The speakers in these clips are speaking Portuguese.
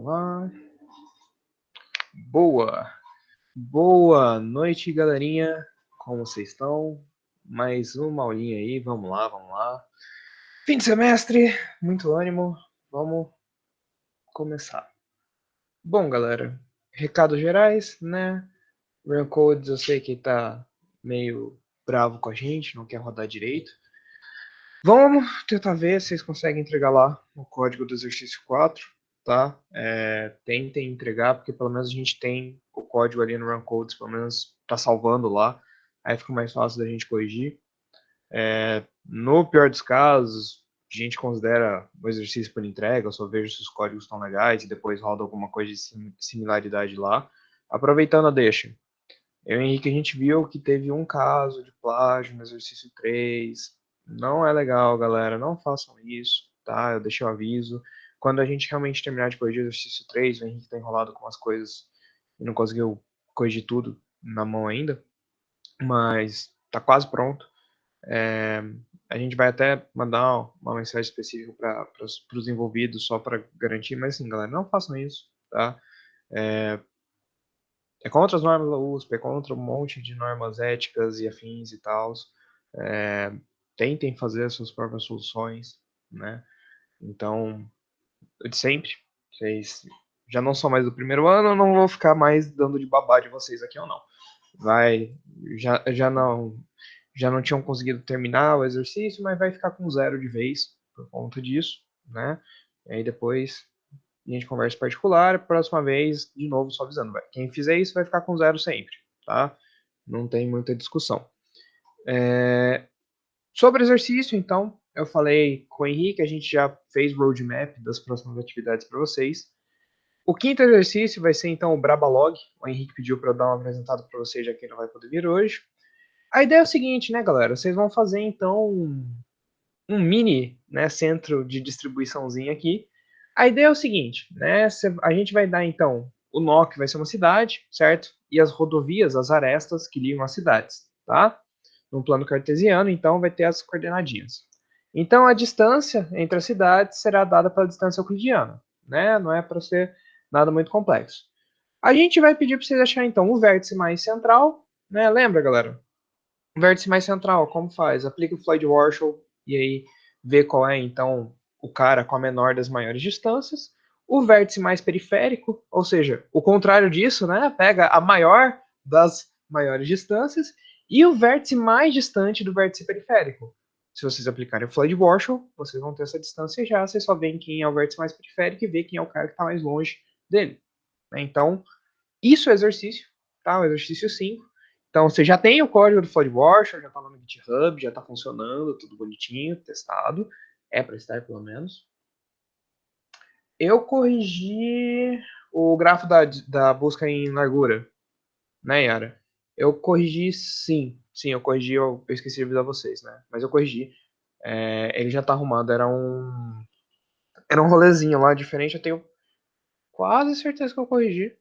lá. Boa noite, galerinha. Como vocês estão? Mais uma aulinha aí, vamos lá. Fim de semestre, muito ânimo, vamos começar. Bom, galera, recados gerais, né? Rancodes, eu sei que tá meio bravo com a gente, não quer rodar direito. Vamos tentar ver se vocês conseguem entregar lá o código do exercício 4, tá? Tentem entregar, porque pelo menos a gente tem o código ali no Runcodes, pelo menos tá salvando lá, aí fica mais fácil da gente corrigir. No pior dos casos, a gente considera o exercício por entrega, eu só vejo se os códigos estão legais e depois roda alguma coisa de similaridade lá. Aproveitando a deixa, eu e o Henrique, a gente viu que teve um caso de plágio no exercício 3. Não é legal, galera. Não façam isso, tá? Eu deixei o aviso. Quando a gente realmente terminar de corrigir o exercício 3, o Henrique tá enrolado com as coisas e não conseguiu corrigir tudo na mão ainda, mas tá quase pronto. A gente vai até mandar uma mensagem específica para os envolvidos só para garantir, mas assim, galera, não façam isso, tá? É contra as normas da USP, é contra um monte de normas éticas e afins e tal. Tentem fazer as suas próprias soluções, né? Então, eu de sempre, vocês já não são mais do primeiro ano, eu não vou ficar mais dando de babá de vocês aqui ou não. Já não tinham conseguido terminar o exercício, mas vai ficar com 0 de vez por conta disso, né? E aí depois a gente conversa em particular, próxima vez, de novo, só avisando. Quem fizer isso vai ficar com 0 sempre, tá? Não tem muita discussão. Sobre exercício, então, eu falei com o Henrique, a gente já fez roadmap das próximas atividades para vocês. O quinto exercício vai ser, então, o Brabalog. O Henrique pediu para eu dar uma apresentada para vocês, já que ele não vai poder vir hoje. A ideia é o seguinte, né, galera? Vocês vão fazer, então, um mini, né, centro de distribuiçãozinho aqui. A ideia é o seguinte, né? A gente vai dar, então, o nó que vai ser uma cidade, certo? E as rodovias, as arestas que ligam as cidades, tá? No plano cartesiano, então, vai ter as coordenadinhas. Então, a distância entre as cidades será dada pela distância euclidiana, né? Não é para ser nada muito complexo. A gente vai pedir para vocês acharem, então, o vértice mais central, né? Lembra, galera? O vértice mais central, como faz? Aplica o Floyd-Warshall e aí vê qual é, então, o cara com a menor das maiores distâncias. O vértice mais periférico, ou seja, o contrário disso, né? Pega a maior das maiores distâncias e o vértice mais distante do vértice periférico. Se vocês aplicarem o Floyd-Warshall, vocês vão ter essa distância já, vocês só veem quem é o vértice mais periférico e vê quem é o cara que está mais longe dele. Então, isso é exercício, tá? O exercício 5. Então, você já tem o código do FloodWatcher, já está lá no GitHub, já está funcionando, tudo bonitinho, testado. É para estar, pelo menos. Eu corrigi o grafo da busca em largura, né, Yara? Eu corrigi, sim. Sim, eu corrigi, eu esqueci de avisar vocês, né? Mas eu corrigi. Ele já está arrumado, era um rolezinho lá diferente, eu tenho quase certeza que eu corrigi.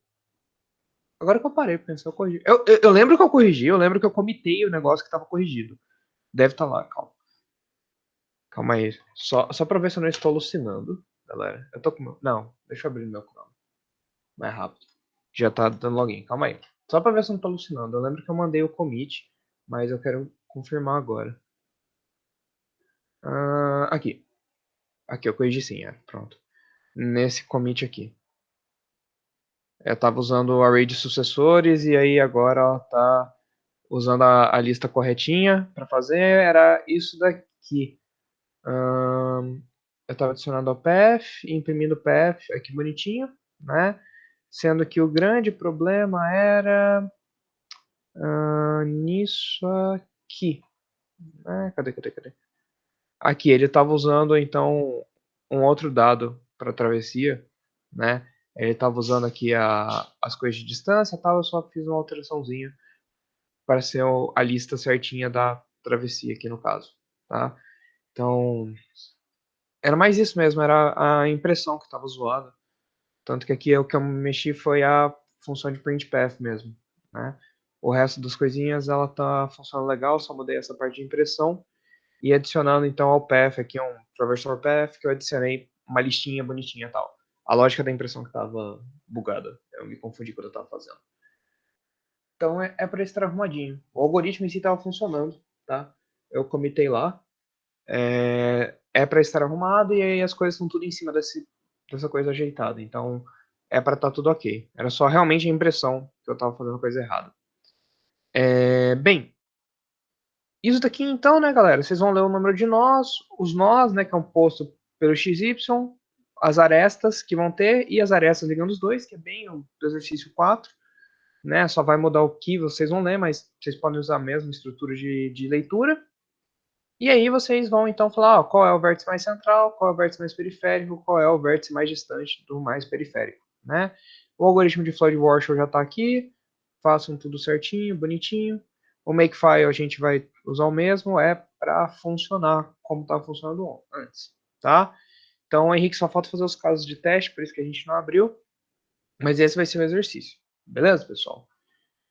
Agora que eu parei, pensei, eu corrigi. Eu lembro que eu corrigi, eu lembro que eu comitei o negócio que estava corrigido. Deve estar lá, calma. Calma aí. Só pra ver se eu não estou alucinando, galera. Eu tô com meu. Não, deixa eu abrir meu Chrome. Mais rápido. Já tá dando login. Calma aí. Só pra ver se eu não tô alucinando. Eu lembro que eu mandei o commit, mas eu quero confirmar agora. Aqui. Aqui, eu corrigi sim, pronto. Nesse commit aqui. Eu tava usando o array de sucessores e aí agora ó, tá usando a lista corretinha para fazer. Era isso daqui. Eu estava adicionando ao path, imprimindo o path aqui bonitinho, né? Sendo que o grande problema era nisso aqui. Né? Cadê? Aqui, ele estava usando, então, um outro dado para travessia, né? Ele estava usando aqui as coisas de distância e tal, eu só fiz uma alteraçãozinha para ser a lista certinha da travessia aqui no caso, tá? Então, era mais isso mesmo, era a impressão que estava zoada. Tanto que aqui o que eu mexi foi a função de print path mesmo, né? O resto das coisinhas ela tá funcionando legal, só mudei essa parte de impressão e adicionando então ao path aqui um traversor path que eu adicionei uma listinha bonitinha e tal. a lógica da impressão que estava bugada. Eu me confundi quando eu estava fazendo. Então é para estar arrumadinho. O algoritmo em si estava funcionando, tá? Eu comitei lá. É para estar arrumado e aí as coisas estão tudo em cima dessa coisa ajeitada. Então é para estar tudo ok. Era só realmente a impressão que eu estava fazendo a coisa errada. Bem, isso daqui então, né, galera? Vocês vão ler o número de nós, os nós, né, que é composto pelo XY, as arestas que vão ter e as arestas ligando os dois, que é bem o do exercício 4, né? Só vai mudar o que vocês vão ler, mas vocês podem usar a mesma estrutura de leitura. E aí vocês vão então falar, ó, qual é o vértice mais central, qual é o vértice mais periférico, qual é o vértice mais distante do mais periférico, né? O algoritmo de Floyd-Warshall já está aqui, façam tudo certinho, bonitinho. O Makefile a gente vai usar o mesmo, é para funcionar como estava funcionando antes, tá? Então, o Henrique só falta fazer os casos de teste, por isso que a gente não abriu, mas esse vai ser o exercício, beleza, pessoal?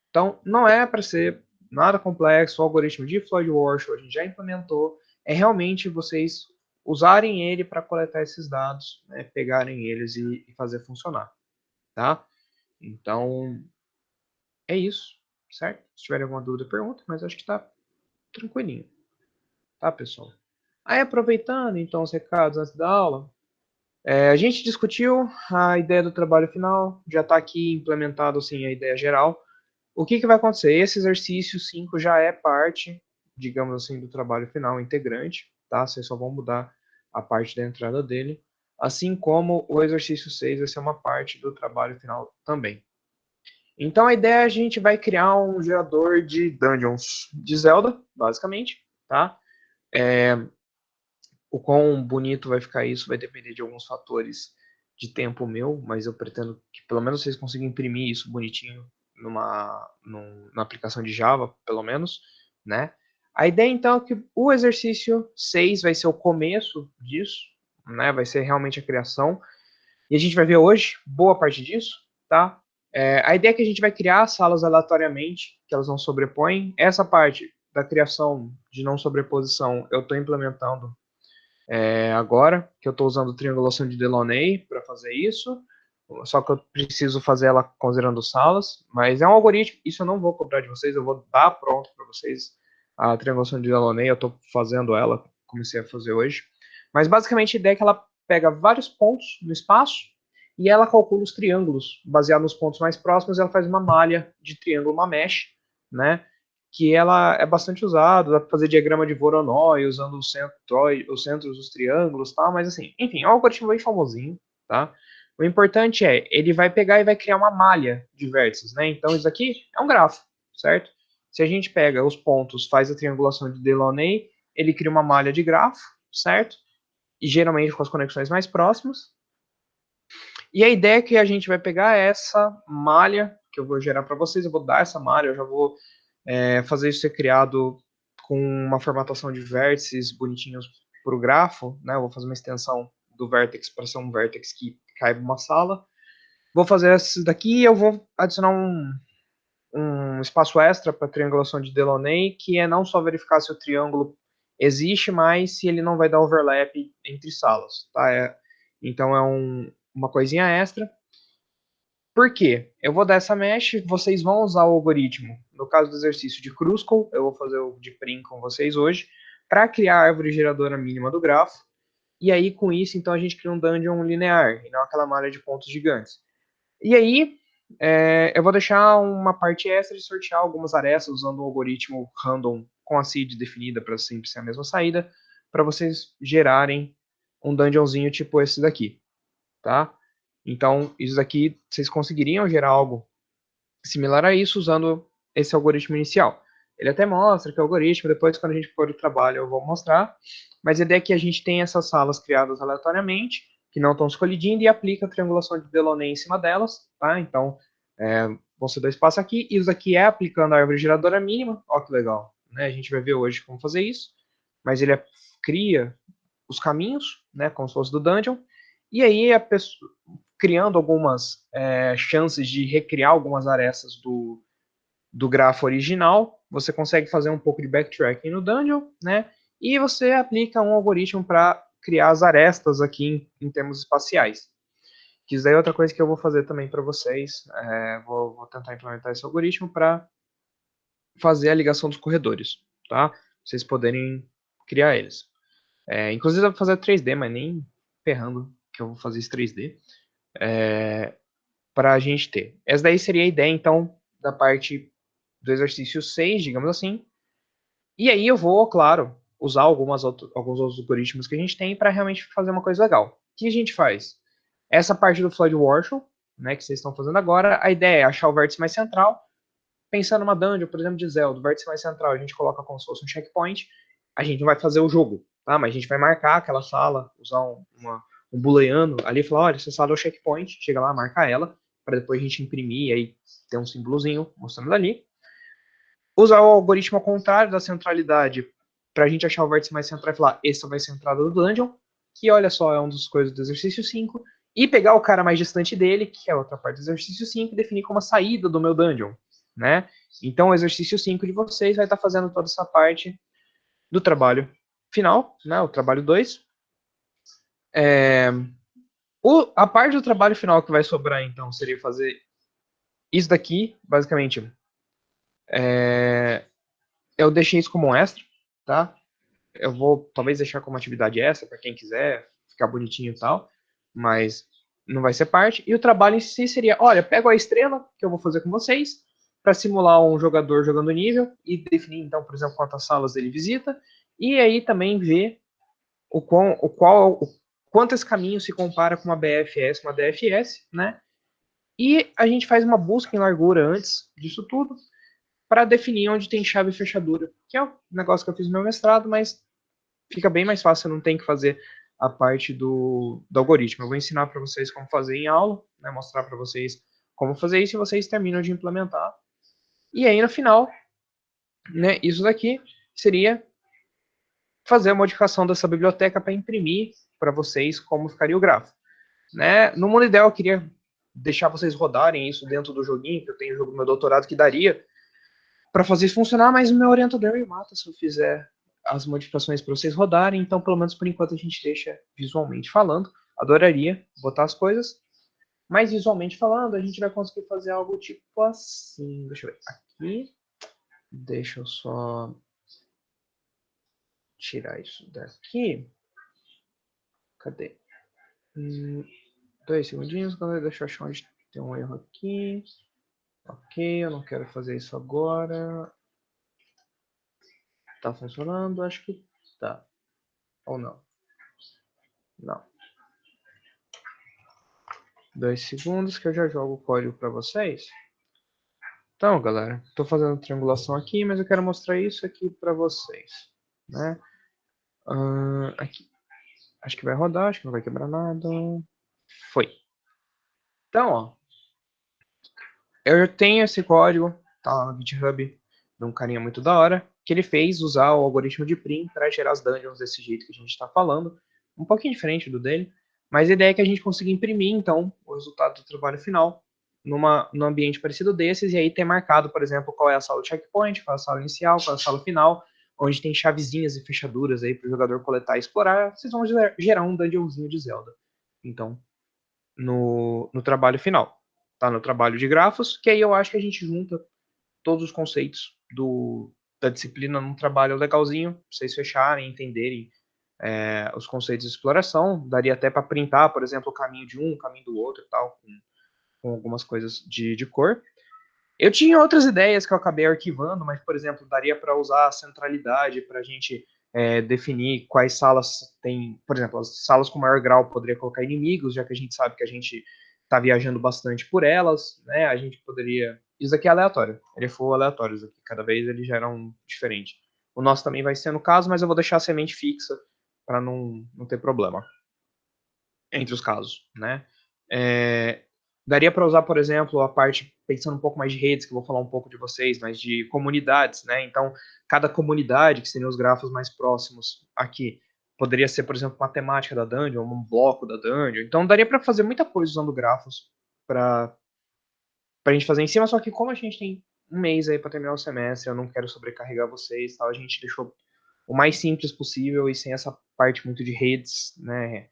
Então, não é para ser nada complexo, o algoritmo de Floyd-Warshall a gente já implementou, é realmente vocês usarem ele para coletar esses dados, né, pegarem eles e fazer funcionar, tá? Então, é isso, certo? Se tiverem alguma dúvida, pergunta, mas acho que está tranquilinho, tá, pessoal? Aí, aproveitando, então, os recados antes da aula, a gente discutiu a ideia do trabalho final, já está aqui implementado, assim, a ideia geral. O que vai acontecer? Esse exercício 5 já é parte, digamos assim, do trabalho final integrante, tá? Vocês só vão mudar a parte da entrada dele, assim como o exercício 6 vai ser uma parte do trabalho final também. Então a ideia é a gente vai criar um gerador de dungeons de Zelda, basicamente, tá? O quão bonito vai ficar isso vai depender de alguns fatores de tempo meu, mas eu pretendo que pelo menos vocês consigam imprimir isso bonitinho numa aplicação de Java, pelo menos, né? A ideia então é que o exercício 6 vai ser o começo disso, né? Vai ser realmente a criação. E a gente vai ver hoje boa parte disso, tá? A ideia é que a gente vai criar salas aleatoriamente, que elas não sobrepõem. Essa parte da criação de não sobreposição eu estou implementando agora, que eu estou usando triangulação de Delaunay para fazer isso, só que eu preciso fazer ela considerando salas, mas é um algoritmo, isso eu não vou cobrar de vocês, eu vou dar pronto para vocês a triangulação de Delaunay, eu estou fazendo ela, comecei a fazer hoje, mas basicamente a ideia é que ela pega vários pontos no espaço e ela calcula os triângulos, baseado nos pontos mais próximos, ela faz uma malha de triângulo, uma mesh, né, que ela é bastante usada, dá para fazer diagrama de Voronoi usando os centros dos triângulos, tal, mas assim, enfim, é um algoritmo bem famosinho, tá? O importante é, ele vai pegar e vai criar uma malha de vértices, né? Então isso aqui é um grafo, certo? Se a gente pega os pontos, faz a triangulação de Delaunay, ele cria uma malha de grafo, certo? E geralmente com as conexões mais próximas. E a ideia é que a gente vai pegar essa malha que eu vou gerar para vocês, eu vou dar essa malha, eu já vou fazer isso ser criado com uma formatação de vértices bonitinhos para o grafo, né? Eu vou fazer uma extensão do vértex para ser um vértex que caiba uma sala. Vou fazer esse daqui e eu vou adicionar um espaço extra para triangulação de Delaunay, que é não só verificar se o triângulo existe, mas se ele não vai dar overlap entre salas, tá? Então é uma coisinha extra. Por quê? Eu vou dar essa mesh, vocês vão usar o algoritmo. No caso do exercício de Kruskal, eu vou fazer o de Prim com vocês hoje, para criar a árvore geradora mínima do grafo. E aí, com isso, então, a gente cria um dungeon linear, e não aquela malha de pontos gigantes. E aí, eu vou deixar uma parte extra de sortear algumas arestas usando um algoritmo random com a seed definida para sempre ser a mesma saída, para vocês gerarem um dungeonzinho tipo esse daqui, tá? Então, isso daqui, vocês conseguiriam gerar algo similar a isso usando esse algoritmo inicial. Ele até mostra que é o algoritmo, depois quando a gente for o trabalho eu vou mostrar, mas a ideia é que a gente tem essas salas criadas aleatoriamente, que não estão se colidindo, e aplica a triangulação de Delaunay em cima delas, tá? Então, vão ser dois passos aqui, e isso aqui é aplicando a árvore geradora mínima, ó que legal, né? A gente vai ver hoje como fazer isso, mas ele cria os caminhos, né, como se fosse do dungeon, e aí a pessoa, criando algumas chances de recriar algumas arestas do grafo original, você consegue fazer um pouco de backtracking no dungeon, né? E você aplica um algoritmo para criar as arestas aqui em termos espaciais. Que isso daí é outra coisa que eu vou fazer também para vocês. Vou tentar implementar esse algoritmo para fazer a ligação dos corredores, tá? Pra vocês poderem criar eles. Inclusive eu vou fazer 3D, mas nem ferrando que eu vou fazer isso 3D. Para a gente ter. Essa daí seria a ideia, então, da parte do exercício 6, digamos assim. E aí eu vou, claro, usar alguns outros algoritmos que a gente tem para realmente fazer uma coisa legal. O que a gente faz? Essa parte do Floyd Warshall, né, que vocês estão fazendo agora, a ideia é achar o vértice mais central, pensando numa dungeon, por exemplo, de Zelda, o vértice mais central, a gente coloca como se fosse um checkpoint, a gente não vai fazer o jogo, tá? Mas a gente vai marcar aquela sala, usar um booleano ali e falar, olha, essa sala é o checkpoint, chega lá, marca ela, para depois a gente imprimir e aí ter um símbolozinho mostrando ali. Usar o algoritmo ao contrário da centralidade para a gente achar o vértice mais central e falar, essa vai ser a entrada do dungeon, que olha só, é uma das coisas do exercício 5, e pegar o cara mais distante dele, que é a outra parte do exercício 5, e definir como a saída do meu dungeon, né? Então o exercício 5 de vocês vai estar fazendo toda essa parte do trabalho final, né? O trabalho 2. A parte do trabalho final que vai sobrar, então, seria fazer isso daqui, basicamente. Eu deixei isso como um extra, tá? Eu vou talvez deixar como atividade extra para quem quiser ficar bonitinho e tal, mas não vai ser parte. E o trabalho em si seria, olha, pego a estrela que eu vou fazer com vocês para simular um jogador jogando nível e definir então, por exemplo, quantas salas ele visita e aí também ver quanto esse caminho se compara com uma BFS, uma DFS, né? E a gente faz uma busca em largura antes disso tudo para definir onde tem chave e fechadura, que é um negócio que eu fiz no meu mestrado, mas fica bem mais fácil, não tem que fazer a parte do algoritmo. Eu vou ensinar para vocês como fazer em aula, né, mostrar para vocês como fazer isso e vocês terminam de implementar. E aí no final, né, isso daqui seria fazer a modificação dessa biblioteca para imprimir para vocês como ficaria o grafo. Né? No mundo ideal, eu queria deixar vocês rodarem isso dentro do joguinho, que eu tenho o jogo do meu doutorado que daria para fazer isso funcionar, mas o meu orientador me mata se eu fizer as modificações para vocês rodarem, então pelo menos por enquanto a gente deixa visualmente falando. Adoraria botar as coisas, mas visualmente falando a gente vai conseguir fazer algo tipo assim. Deixa eu ver aqui. Deixa eu só tirar isso daqui. Cadê? 2 segundinhos, galera. Deixa eu achar onde tem um erro aqui. Ok, eu não quero fazer isso agora. Tá funcionando? Acho que tá. Ou não? Não. 2 segundos que eu já jogo o código para vocês. Então, galera, estou fazendo triangulação aqui, mas eu quero mostrar isso aqui para vocês, né? Aqui. Acho que vai rodar, acho que não vai quebrar nada. Foi. Então, ó, eu tenho esse código, tá lá no GitHub, de um carinha muito da hora, que ele fez usar o algoritmo de Prim para gerar as dungeons desse jeito que a gente está falando, um pouquinho diferente do dele, mas a ideia é que a gente consiga imprimir, então, o resultado do trabalho final num ambiente parecido desses, e aí ter marcado, por exemplo, qual é a sala checkpoint, qual é a sala inicial, qual é a sala final, onde tem chavezinhas e fechaduras aí para o jogador coletar e explorar, vocês vão gerar um dungeonzinho de Zelda. Então, no trabalho final. Tá no trabalho de grafos, que aí eu acho que a gente junta todos os conceitos da disciplina num trabalho legalzinho, pra vocês fecharem, entenderem os conceitos de exploração. Daria até para printar, por exemplo, o caminho de um, o caminho do outro e tal, com algumas coisas de cor. Eu tinha outras ideias que eu acabei arquivando, mas, por exemplo, daria para usar a centralidade para a gente definir quais salas tem, por exemplo, as salas com maior grau poderia colocar inimigos, já que a gente sabe que a gente está viajando bastante por elas, né? A gente poderia. Isso aqui é aleatório, ele for aleatório, isso aqui. Cada vez ele gera um diferente. O nosso também vai ser no caso, mas eu vou deixar a semente fixa para não ter problema entre os casos, né? É, daria para usar, por exemplo, a parte, pensando um pouco mais de redes, que eu vou falar um pouco de vocês, mas de comunidades, né? Então, cada comunidade, que seriam os grafos mais próximos aqui, poderia ser, por exemplo, uma temática da dungeon, um bloco da dungeon. Então, daria para fazer muita coisa usando grafos para a gente fazer em cima, só que como a gente tem um mês aí para terminar o semestre, eu não quero sobrecarregar vocês, tal, a gente deixou o mais simples possível e sem essa parte muito de redes, né?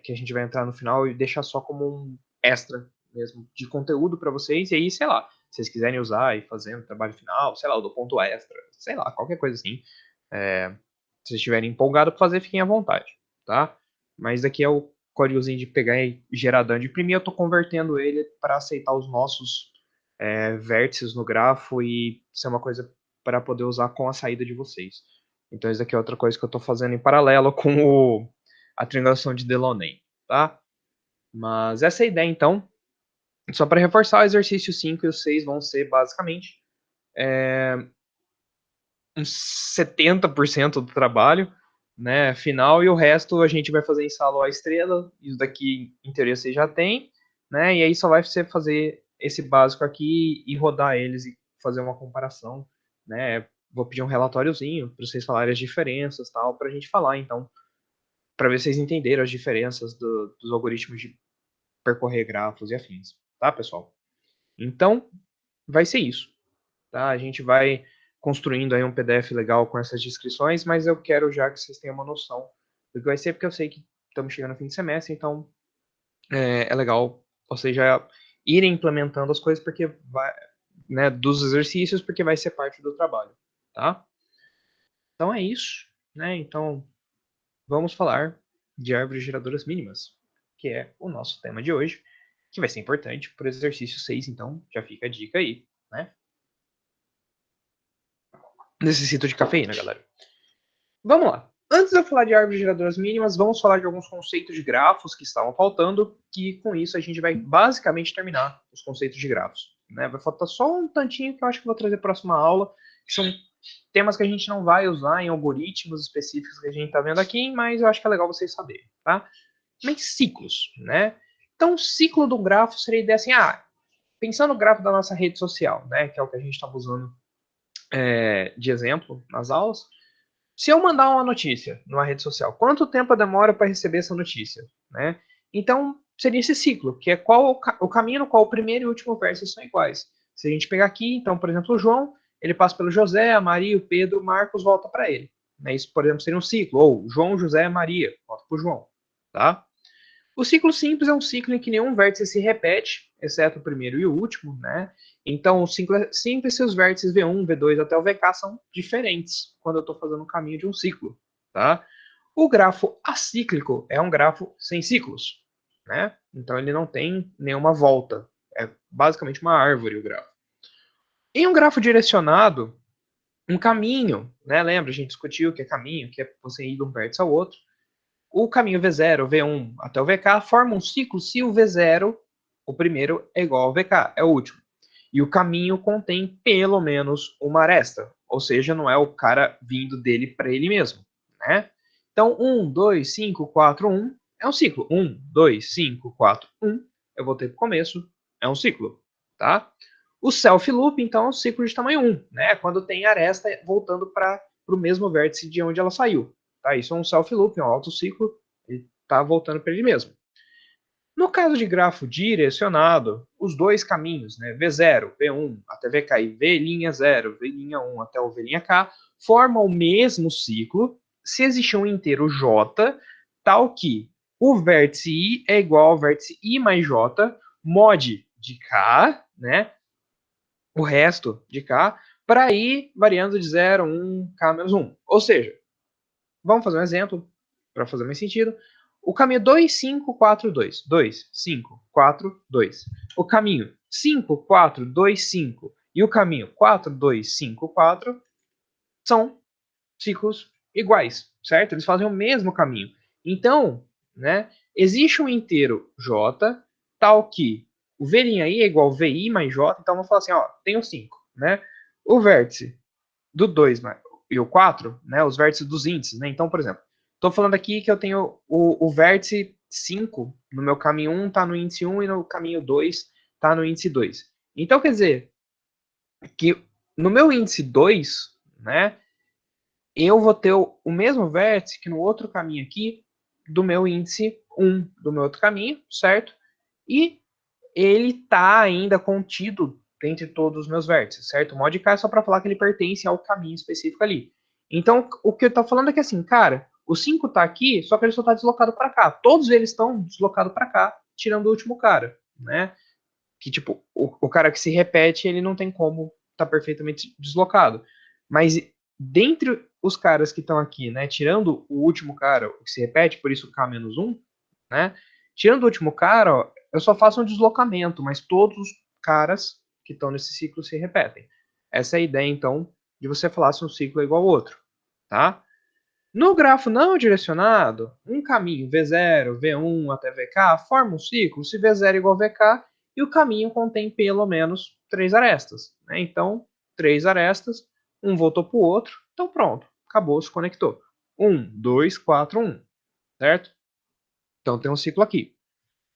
que a gente vai entrar no final e deixar só como um extra mesmo de conteúdo para vocês. E aí, sei lá, se vocês quiserem usar e fazer no trabalho final, sei lá, eu dou ponto extra, sei lá, qualquer coisa assim. Se vocês estiverem empolgados para fazer, fiquem à vontade, tá? Mas aqui é o códigozinho de pegar e gerar dano de imprimir. Eu estou convertendo ele para aceitar os nossos vértices no grafo e ser uma coisa para poder usar com a saída de vocês. Então, isso aqui é outra coisa que eu estou fazendo em paralelo com a triangulação de Delaunay, tá? Mas essa é a ideia, então. Só para reforçar, o exercício 5 e o 6 vão ser basicamente uns 70% do trabalho, né, final, e o resto a gente vai fazer em Salo a estrela. Isso daqui, em teoria, você já tem, né, e aí só vai ser fazer esse básico aqui e rodar eles e fazer uma comparação, né. Vou pedir um relatóriozinho para vocês falarem as diferenças, tal, para a gente falar, então, para ver se vocês entenderam as diferenças dos algoritmos de percorrer grafos e afins, tá, pessoal? Então, vai ser isso, tá? A gente vai construindo aí um PDF legal com essas descrições, mas eu quero já que vocês tenham uma noção do que vai ser, porque eu sei que estamos chegando no fim de semestre, então é legal vocês já irem implementando as coisas, porque vai, né, dos exercícios, porque vai ser parte do trabalho, tá? Então é isso, né? Então vamos falar de árvores geradoras mínimas, que é o nosso tema de hoje, que vai ser importante para o exercício 6, então já fica a dica aí, né? Necessito de cafeína, galera. Vamos lá. Antes de eu falar de árvores geradoras mínimas, vamos falar de alguns conceitos de grafos que estavam faltando, que com isso a gente vai basicamente terminar os conceitos de grafos, né? Vai faltar só um tantinho que eu acho que eu vou trazer para a próxima aula, que são temas que a gente não vai usar em algoritmos específicos que a gente está vendo aqui, mas eu acho que é legal vocês saberem, tá? Mas ciclos, né? Então, o ciclo do grafo seria a ideia assim, pensando no gráfico da nossa rede social, né, que é o que a gente estava usando de exemplo nas aulas. Se eu mandar uma notícia numa rede social, quanto tempo demora para receber essa notícia, né? Então, seria esse ciclo, que é qual o caminho no qual o primeiro e o último verso são iguais. Se a gente pegar aqui, então, por exemplo, o João, ele passa pelo José, a Maria, o Pedro, o Marcos volta para ele. Né? Isso, por exemplo, seria um ciclo. Ou João, José, Maria, volta para o João. Tá? O ciclo simples é um ciclo em que nenhum vértice se repete, exceto o primeiro e o último, né? Então, o ciclo é simples se os vértices V1, V2 até o VK são diferentes quando eu estou fazendo o caminho de um ciclo, tá? O grafo acíclico é um grafo sem ciclos, né? Então, ele não tem nenhuma volta. É basicamente uma árvore o grafo. Em um grafo direcionado, um caminho, né? Lembra, a gente discutiu que é caminho, que é você ir de um vértice ao outro. O caminho V0, V1 até o VK forma um ciclo se o V0, o primeiro, é igual ao VK, é o último. E o caminho contém pelo menos uma aresta, ou seja, não é o cara vindo dele para ele mesmo, né? Então, 1, 2, 5, 4, 1 é um ciclo. 1, 2, 5, 4, 1, eu voltei para o começo, é um ciclo, tá? O self loop, então, é um ciclo de tamanho 1, né? Quando tem aresta voltando para o mesmo vértice de onde ela saiu. Tá? Isso é um self loop, é um autociclo, ele está voltando para ele mesmo. No caso de grafo direcionado, os dois caminhos, né, V0, V1 até VK e V'0, V'1 até o V'K, formam o mesmo ciclo se existir um inteiro J, tal que o vértice I é igual ao vértice I mais J, mod de K, né, o resto de K, para I variando de 0, 1, K menos 1. Ou seja, vamos fazer um exemplo para fazer mais sentido. O caminho 2, 5, 4, 2. 2, 5, 4, 2. O caminho 5, 4, 2, 5 e o caminho 4, 2, 5, 4 são ciclos iguais, certo? Eles fazem o mesmo caminho. Então, né, existe um inteiro J tal que o V' aí é igual a VI mais J, então vamos falar assim, ó, tem o 5, né? O vértice do 2 e o 4, né, os vértices dos índices, né? Então, por exemplo, estou falando aqui que eu tenho o vértice 5 no meu caminho 1 está no índice 1 e no caminho 2 está no índice 2. Então, quer dizer que no meu índice 2, né, eu vou ter o mesmo vértice que no outro caminho aqui do meu índice 1 do meu outro caminho, certo? E ele está ainda contido dentre todos os meus vértices, certo? O mod K é só para falar que ele pertence ao caminho específico ali. Então, o que eu estou falando é que assim, cara, O 5 tá aqui, só que ele só tá deslocado para cá. Todos eles estão deslocados para cá, tirando o último cara, né? Que, tipo, o cara que se repete, ele não tem como tá perfeitamente deslocado. Mas dentre os caras que estão aqui, né, tirando o último cara, o que se repete, por isso K-1, né? Tirando o último cara, ó, eu só faço um deslocamento, mas todos os caras que estão nesse ciclo se repetem. Essa é a ideia, então, de você falar se um ciclo é igual ao outro, tá? No grafo não direcionado, um caminho V0, V1 até VK forma um ciclo se V0 é igual a VK e o caminho contém pelo menos 3 arestas, né? Então, 3 arestas, um voltou para o outro, então pronto, acabou, se conectou. 1, 2, 4, 1, certo? Então tem um ciclo aqui.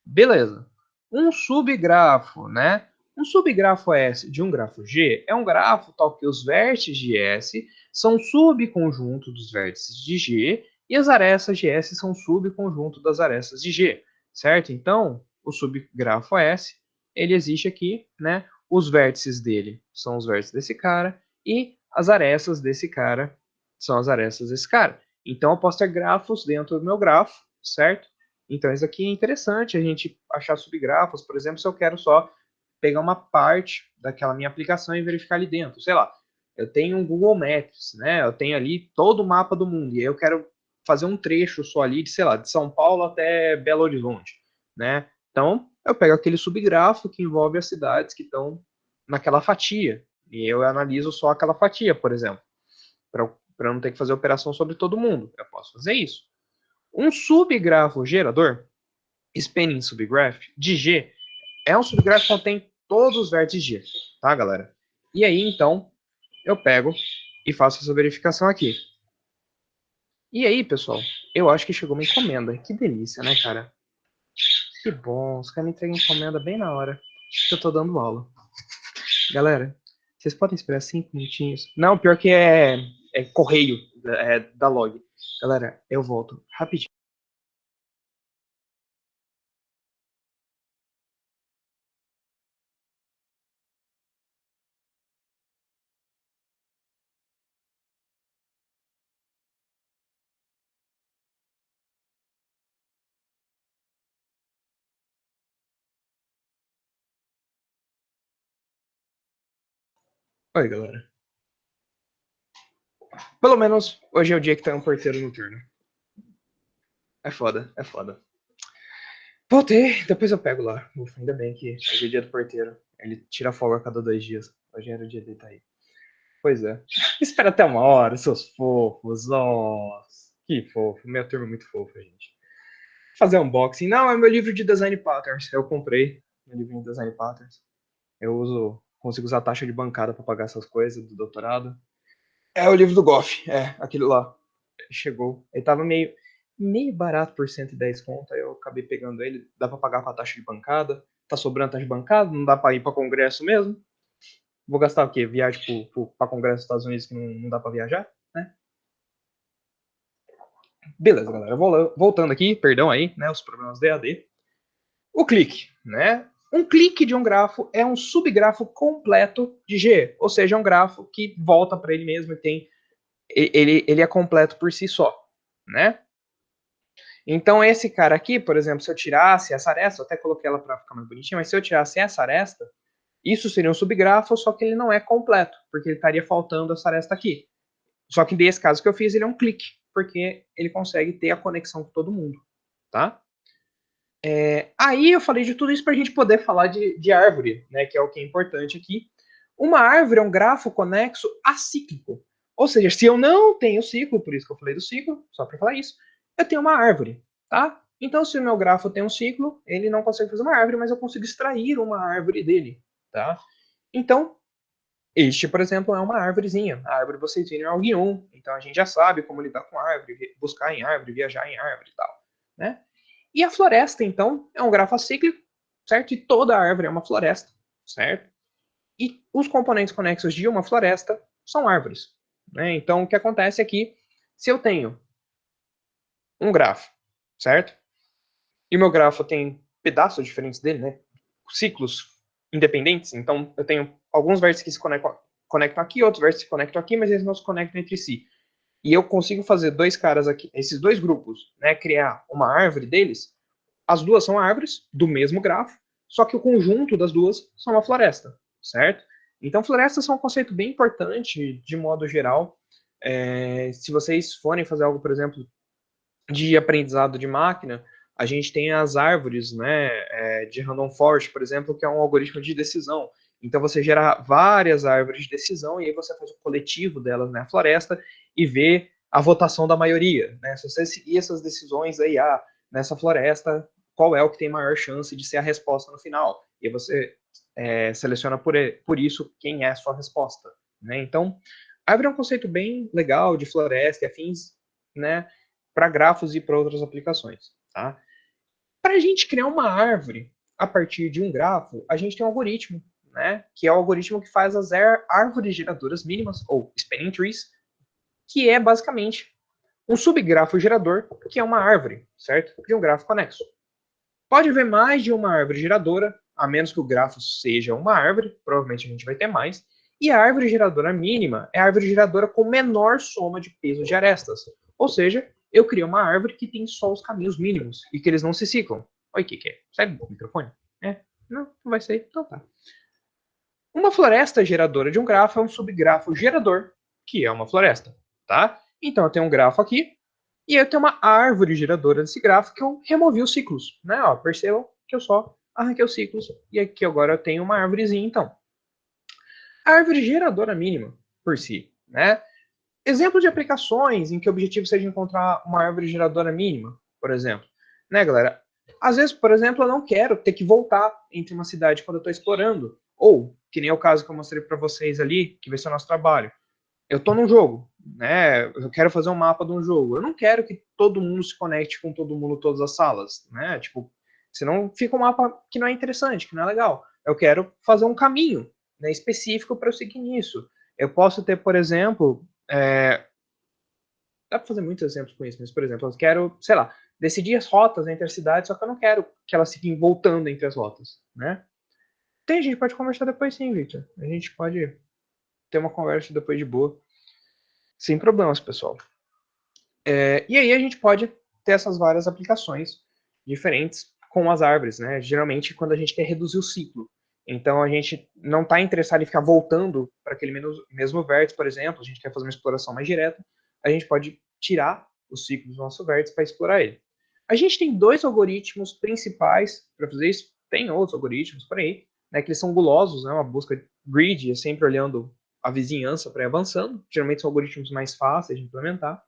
Beleza. Um subgrafo, né? Um subgrafo S de um grafo G é um grafo tal que os vértices de S são subconjunto dos vértices de G e as arestas de S são subconjunto das arestas de G, certo? Então, o subgrafo S, ele existe aqui, né? Os vértices dele são os vértices desse cara e as arestas desse cara são as arestas desse cara. Então, eu posso ter grafos dentro do meu grafo, certo? Então, isso aqui é interessante a gente achar subgrafos, por exemplo, se eu quero só pegar uma parte daquela minha aplicação e verificar ali dentro. Sei lá, eu tenho um Google Maps, né? Eu tenho ali todo o mapa do mundo, e aí eu quero fazer um trecho só ali de, sei lá, de São Paulo até Belo Horizonte, né? Então, eu pego aquele subgrafo que envolve as cidades que estão naquela fatia, e eu analiso só aquela fatia, por exemplo, para não ter que fazer operação sobre todo mundo. Eu posso fazer isso. Um subgrafo gerador, spanning subgraph, de G, é um subgrafo que contém todos os vértices G, tá, galera? E aí, então, eu pego e faço essa verificação aqui. E aí, pessoal, eu acho que chegou uma encomenda. Que delícia, né, cara? Que bom, os caras me entregam encomenda bem na hora que eu tô dando aula. Galera, vocês podem esperar 5 minutinhos? Não, pior que é correio da log. Galera, eu volto rapidinho. Oi, galera. Pelo menos hoje é o dia que tá um porteiro no turno. É foda, é foda. Voltei, depois eu pego lá. Ufa, ainda bem que hoje é dia do porteiro. Ele tira folga a cada 2 dias. Hoje era o dia dele tá aí. Pois é. Espera até uma hora, seus fofos. Nossa, que fofo. Minha turma é muito fofa, gente. Fazer unboxing. Não, é meu livro de design patterns. Eu comprei meu livro de design patterns. Eu uso, consigo usar a taxa de bancada para pagar essas coisas do doutorado. É o livro do Goff, aquele lá. Chegou. Ele tava meio barato por 110 conto, aí eu acabei pegando ele. Dá pra pagar com a taxa de bancada. Tá sobrando taxa de bancada, não dá pra ir pra congresso mesmo. Vou gastar o quê? Viagem pra congresso dos Estados Unidos que não dá pra viajar, né? Beleza, galera. Voltando aqui, perdão aí, né? Os problemas de AD. O clique, né? Um clique de um grafo é um subgrafo completo de G, ou seja, é um grafo que volta para ele mesmo e tem ele é completo por si só, né? Então, esse cara aqui, por exemplo, se eu tirasse essa aresta, eu até coloquei ela para ficar mais bonitinha, mas se eu tirasse essa aresta, isso seria um subgrafo, só que ele não é completo, porque ele estaria faltando essa aresta aqui. Só que nesse caso que eu fiz, ele é um clique, porque ele consegue ter a conexão com todo mundo, tá? Aí eu falei de tudo isso para a gente poder falar de árvore, né, que é o que é importante aqui. Uma árvore é um grafo conexo acíclico. Ou seja, se eu não tenho ciclo, por isso que eu falei do ciclo, só para falar isso, eu tenho uma árvore, tá? Então, se o meu grafo tem um ciclo, ele não consegue fazer uma árvore, mas eu consigo extrair uma árvore dele, tá? Então, este, por exemplo, é uma árvorezinha. A árvore vocês viram é algo então a gente já sabe como lidar com árvore, buscar em árvore, viajar em árvore e tal, né? E a floresta, então, é um grafo acíclico, certo? E toda árvore é uma floresta, certo? E os componentes conexos de uma floresta são árvores, né? Então, o que acontece aqui, se eu tenho um grafo, certo? E o meu grafo tem pedaços diferentes dele, né? Ciclos independentes. Então, eu tenho alguns vértices que se conectam aqui, outros vértices se conectam aqui, mas eles não se conectam entre si. e eu consigo fazer dois caras aqui, esses dois grupos, né, criar uma árvore deles, as duas são árvores do mesmo grafo, só que o conjunto das duas são uma floresta, certo? Então, florestas são um conceito bem importante, de modo geral. Se vocês forem fazer algo, por exemplo, de aprendizado de máquina, a gente tem as árvores, né, de Random Forest, por exemplo, que é um algoritmo de decisão. Então você gera várias árvores de decisão e aí você faz o coletivo delas na floresta e vê a votação da maioria, né? Se você seguir essas decisões aí, nessa floresta, qual é o que tem maior chance de ser a resposta no final? E aí você seleciona por isso quem é a sua resposta, né? Então, árvore é um conceito bem legal de floresta e afins, né? Para grafos e para outras aplicações. Tá? Para a gente criar uma árvore a partir de um grafo, a gente tem um algoritmo, né? Que é o algoritmo que faz as árvores geradoras mínimas, ou spanning trees, que é basicamente um subgrafo gerador, que é uma árvore, certo? De um grafo conexo. Pode haver mais de uma árvore geradora, a menos que o grafo seja uma árvore, provavelmente a gente vai ter mais. E a árvore geradora mínima é a árvore geradora com menor soma de pesos de arestas. Ou seja, eu crio uma árvore que tem só os caminhos mínimos e que eles não se ciclam. Oi, o que é? Sai do microfone? Não, não vai sair? Então tá. Uma floresta geradora de um grafo é um subgrafo gerador, que é uma floresta, tá? Então eu tenho um grafo aqui, e eu tenho uma árvore geradora desse grafo que eu removi os ciclos, né? Ó, percebam que eu só arranquei os ciclos, e aqui agora eu tenho uma árvorezinha, então. A árvore geradora mínima, por si, né? Exemplo de aplicações em que o objetivo seja encontrar uma árvore geradora mínima, por exemplo. Né, galera? Às vezes, por exemplo, eu não quero ter que voltar entre uma cidade quando eu estou explorando. Ou, que nem é o caso que eu mostrei para vocês ali, que vai ser o nosso trabalho. Eu estou num jogo, né? Eu quero fazer um mapa de um jogo. Eu não quero que todo mundo se conecte com todo mundo, todas as salas, né? Tipo, senão fica um mapa que não é interessante, que não é legal. Eu quero fazer um caminho, né, específico para eu seguir nisso. Eu posso ter, por exemplo, dá para fazer muitos exemplos com isso, mas, por exemplo, eu quero, sei lá, decidir as rotas entre as cidades, só que eu não quero que elas fiquem voltando entre as rotas, né? A gente pode conversar depois sim, Victor. A gente pode ter uma conversa depois de boa. Sem problemas, pessoal. E aí a gente pode ter essas várias aplicações diferentes com as árvores, né? Geralmente quando a gente quer reduzir o ciclo. Então a gente não está interessado em ficar voltando para aquele mesmo vértice, por exemplo, a gente quer fazer uma exploração mais direta, a gente pode tirar o ciclo do nosso vértice para explorar ele. A gente tem dois algoritmos principais para fazer isso, tem outros algoritmos por aí, né, que eles são gulosos, né, uma busca grid, é sempre olhando a vizinhança para ir avançando, geralmente são algoritmos mais fáceis de implementar,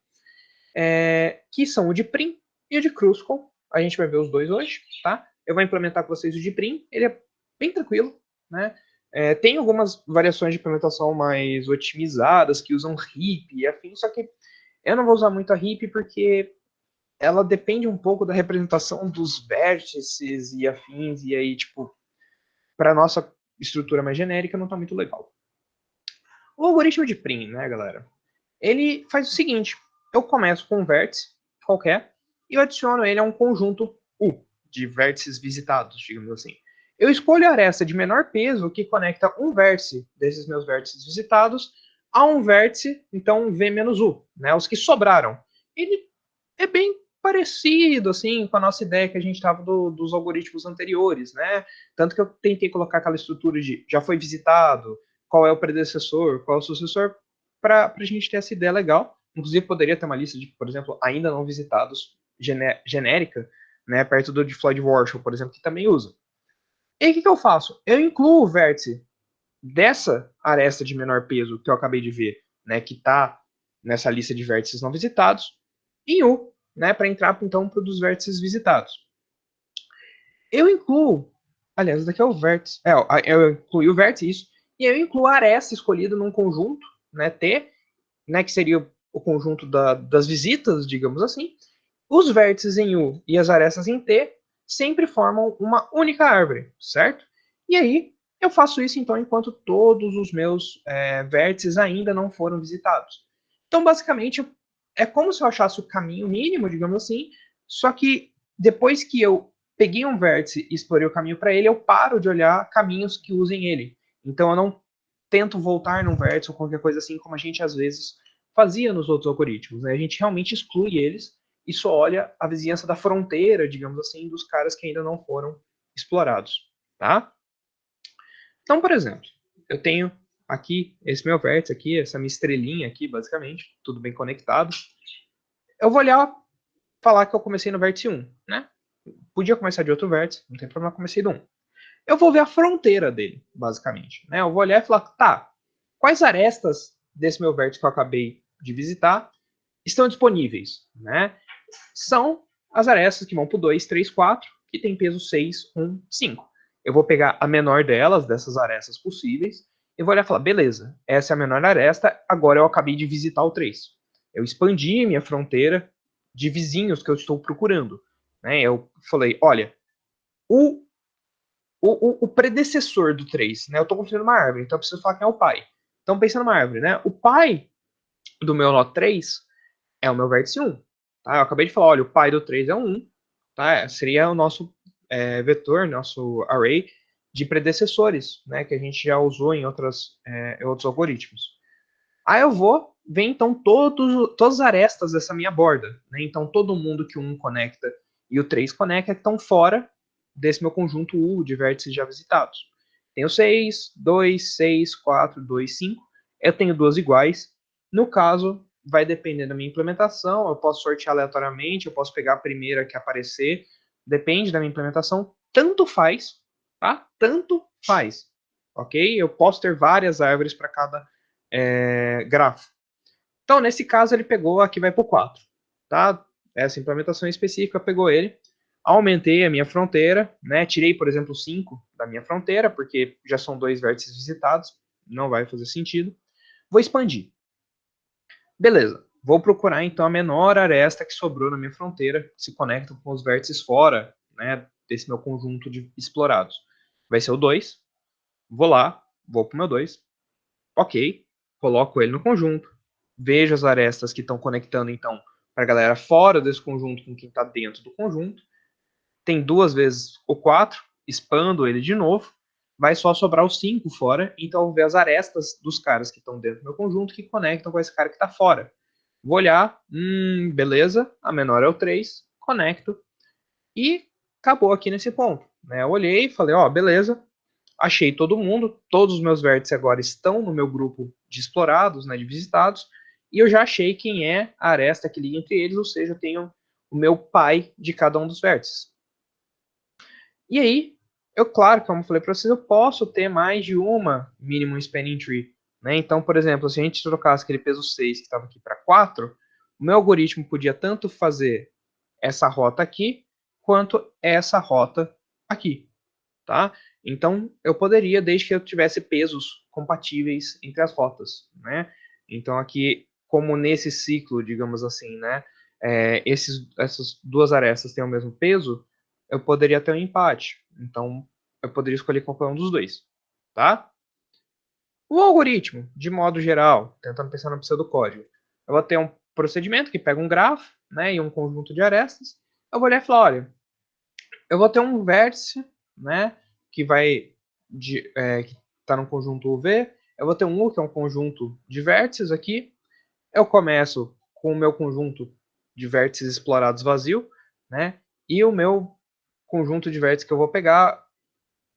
que são o de Prim e o de Kruskal. A gente vai ver os dois hoje, tá? Eu vou implementar com vocês o de Prim, ele é bem tranquilo, né? Tem algumas variações de implementação mais otimizadas que usam heap e afim, só que eu não vou usar muito a heap porque ela depende um pouco da representação dos vértices e afins, e aí, tipo, para nossa estrutura mais genérica não tá muito legal. O algoritmo de Prim, né, galera? Ele faz o seguinte: eu começo com um vértice qualquer e eu adiciono ele a um conjunto U de vértices visitados, digamos assim. Eu escolho a aresta de menor peso que conecta um vértice desses meus vértices visitados a um vértice, então V-U, né, os que sobraram. Ele é bem parecido assim com a nossa ideia que a gente estava dos algoritmos anteriores, né? Tanto que eu tentei colocar aquela estrutura de já foi visitado, qual é o predecessor, qual é o sucessor, para a gente ter essa ideia legal. Inclusive, poderia ter uma lista de, por exemplo, ainda não visitados genérica, né, perto do de Floyd Warshall, por exemplo, que também usa. E aí, o que eu faço? Eu incluo o vértice dessa aresta de menor peso que eu acabei de ver, né, que está nessa lista de vértices não visitados, em U, né, para entrar então para dos vértices visitados. Eu incluo, aliás, esse daqui é o vértice, eu incluí o vértice, isso, e eu incluo a aresta escolhida num conjunto, né, T, né, que seria o conjunto das visitas, digamos assim. Os vértices em U e as arestas em T sempre formam uma única árvore, certo? E aí eu faço isso então enquanto todos os meus vértices ainda não foram visitados. Então, basicamente, é como se eu achasse o caminho mínimo, digamos assim, só que depois que eu peguei um vértice e explorei o caminho para ele, eu paro de olhar caminhos que usem ele. Então, eu não tento voltar num vértice ou qualquer coisa assim, como a gente às vezes fazia nos outros algoritmos, né? A gente realmente exclui eles e só olha a vizinhança da fronteira, digamos assim, dos caras que ainda não foram explorados, tá? Então, por exemplo, eu tenho aqui esse meu vértice aqui, essa minha estrelinha aqui, basicamente, tudo bem conectado. Eu vou olhar, falar que eu comecei no vértice 1, né? Podia começar de outro vértice, não tem problema, comecei do 1. Eu vou ver a fronteira dele, basicamente, né? Eu vou olhar e falar, tá, quais arestas desse meu vértice que eu acabei de visitar estão disponíveis, né? São as arestas que vão para o 2, 3, 4, que tem peso 6, 1, 5. Eu vou pegar a menor delas, dessas arestas possíveis, e vou olhar e falar, beleza, essa é a menor aresta, agora eu acabei de visitar o 3. Eu expandi minha fronteira de vizinhos que eu estou procurando. Né? Eu falei, olha, o, o predecessor do 3, né? Eu estou construindo uma árvore, então eu preciso falar quem é o pai. Então, pensando numa árvore, né? O pai do meu nó 3 é o meu vértice 1. Tá? Eu acabei de falar, olha, o pai do 3 é um 1. Tá? Seria o nosso vetor, nosso array de predecessores, né? Que a gente já usou em outros algoritmos. Aí eu vou ver, então, todas as arestas dessa minha borda. Né? Então, todo mundo que o 1 conecta e o 3 conecta estão fora desse meu conjunto U de vértices já visitados. Tenho 6, 2, 6, 4, 2, 5. Eu tenho duas iguais. No caso, vai depender da minha implementação. Eu posso sortear aleatoriamente, eu posso pegar a primeira que aparecer. Depende da minha implementação. Tanto faz, tá? Tanto faz. Ok? Eu posso ter várias árvores para cada grafo. Então, nesse caso, ele pegou, aqui vai para o 4. Tá? Essa implementação específica pegou ele. Aumentei a minha fronteira, né? Tirei, por exemplo, 5 da minha fronteira, porque já são 2 vértices visitados, não vai fazer sentido. Vou expandir. Beleza, vou procurar então a menor aresta que sobrou na minha fronteira, que se conecta com os vértices fora, né, desse meu conjunto de explorados. Vai ser o 2. Vou lá, vou para o meu 2. Ok, coloco ele no conjunto, vejo as arestas que estão conectando, então, para a galera fora desse conjunto com quem está dentro do conjunto. Tem duas vezes o 4, expando ele de novo, vai só sobrar os 5 fora, então eu vou ver as arestas dos caras que estão dentro do meu conjunto que conectam com esse cara que está fora. Vou olhar, beleza, a menor é o 3, conecto, e acabou aqui nesse ponto. Né? Eu olhei e falei, ó, beleza, achei todo mundo, todos os meus vértices agora estão no meu grupo de explorados, né, de visitados, e eu já achei quem é a aresta que liga entre eles, ou seja, eu tenho o meu pai de cada um dos vértices. E aí, claro, como eu falei para vocês, eu posso ter mais de uma minimum spanning tree. Né? Então, por exemplo, se a gente trocasse aquele peso 6 que estava aqui para 4, o meu algoritmo podia tanto fazer essa rota aqui, quanto essa rota aqui. Tá? Então, eu poderia, desde que eu tivesse pesos compatíveis entre as rotas. Né? Então, aqui, como nesse ciclo, digamos assim, né, essas duas arestas têm o mesmo peso, eu poderia ter um empate. Então, eu poderia escolher qualquer um dos dois. Tá? O algoritmo, de modo geral, tentando pensar no pseudocódigo, eu vou ter um procedimento que pega um grafo, né, e um conjunto de arestas. Eu vou olhar e falar, olha, eu vou ter um vértice, né, que que está no conjunto UV. Eu vou ter um U, que é um conjunto de vértices aqui. Eu começo com o meu conjunto de vértices explorados vazio, né, e o meu conjunto de vértices que eu vou pegar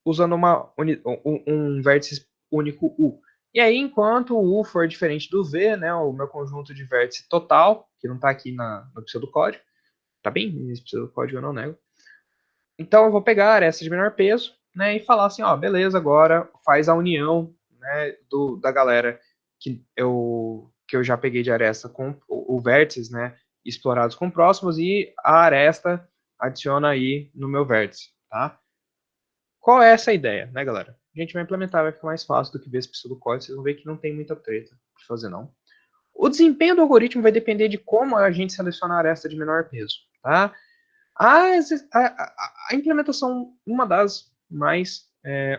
usando um vértice único U. E aí, enquanto o U for diferente do V, né, o meu conjunto de vértice total, que não está aqui no pseudocódigo, tá bem? Nesse pseudocódigo eu não nego. Então eu vou pegar essa de menor peso, né, e falar assim, ó, beleza, agora faz a união, né, da galera que eu já peguei de aresta com o vértice, né, explorados com próximos, e a aresta adiciona aí no meu vértice, tá? Qual é essa ideia, né, galera? A gente vai implementar, vai ficar mais fácil do que ver esse pseudocódigo, vocês vão ver que não tem muita treta de fazer, não. O desempenho do algoritmo vai depender de como a gente seleciona a aresta de menor peso, tá? A implementação, uma das mais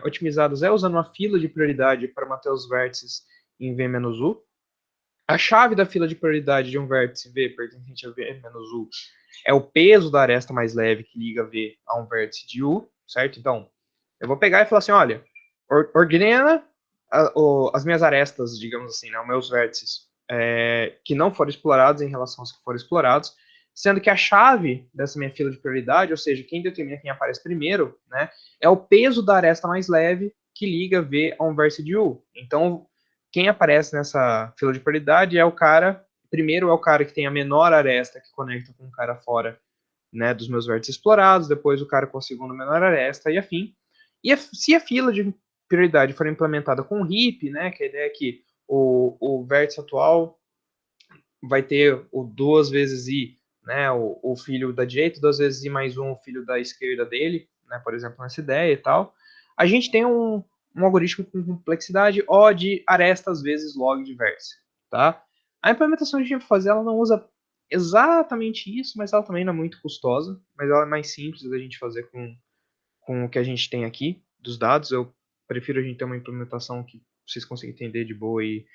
otimizadas, é usando uma fila de prioridade para manter os vértices em V-U. A chave da fila de prioridade de um vértice V pertencente a V-U é o peso da aresta mais leve que liga V a um vértice de U, certo? Então, eu vou pegar e falar assim, olha, ordena as minhas arestas, digamos assim, né, os meus vértices, que não foram explorados em relação aos que foram explorados, sendo que a chave dessa minha fila de prioridade, ou seja, quem determina quem aparece primeiro, né, é o peso da aresta mais leve que liga V a um vértice de U. Então, quem aparece nessa fila de prioridade é o cara, primeiro é o cara que tem a menor aresta que conecta com o cara fora, né, dos meus vértices explorados, depois o cara com a segunda menor aresta e afim. E se a fila de prioridade for implementada com RIP, né, que a ideia é que o vértice atual vai ter o 2 vezes i, né, o filho da direita, 2 vezes i mais 1, o filho da esquerda dele, né, por exemplo, nessa ideia e tal, a gente tem um algoritmo com complexidade O de arestas vezes log de vértice, tá? A implementação que a gente vai fazer, ela não usa exatamente isso, mas ela também não é muito custosa, mas ela é mais simples da gente fazer com o que a gente tem aqui, dos dados. Eu prefiro a gente ter uma implementação que vocês consigam entender de boa e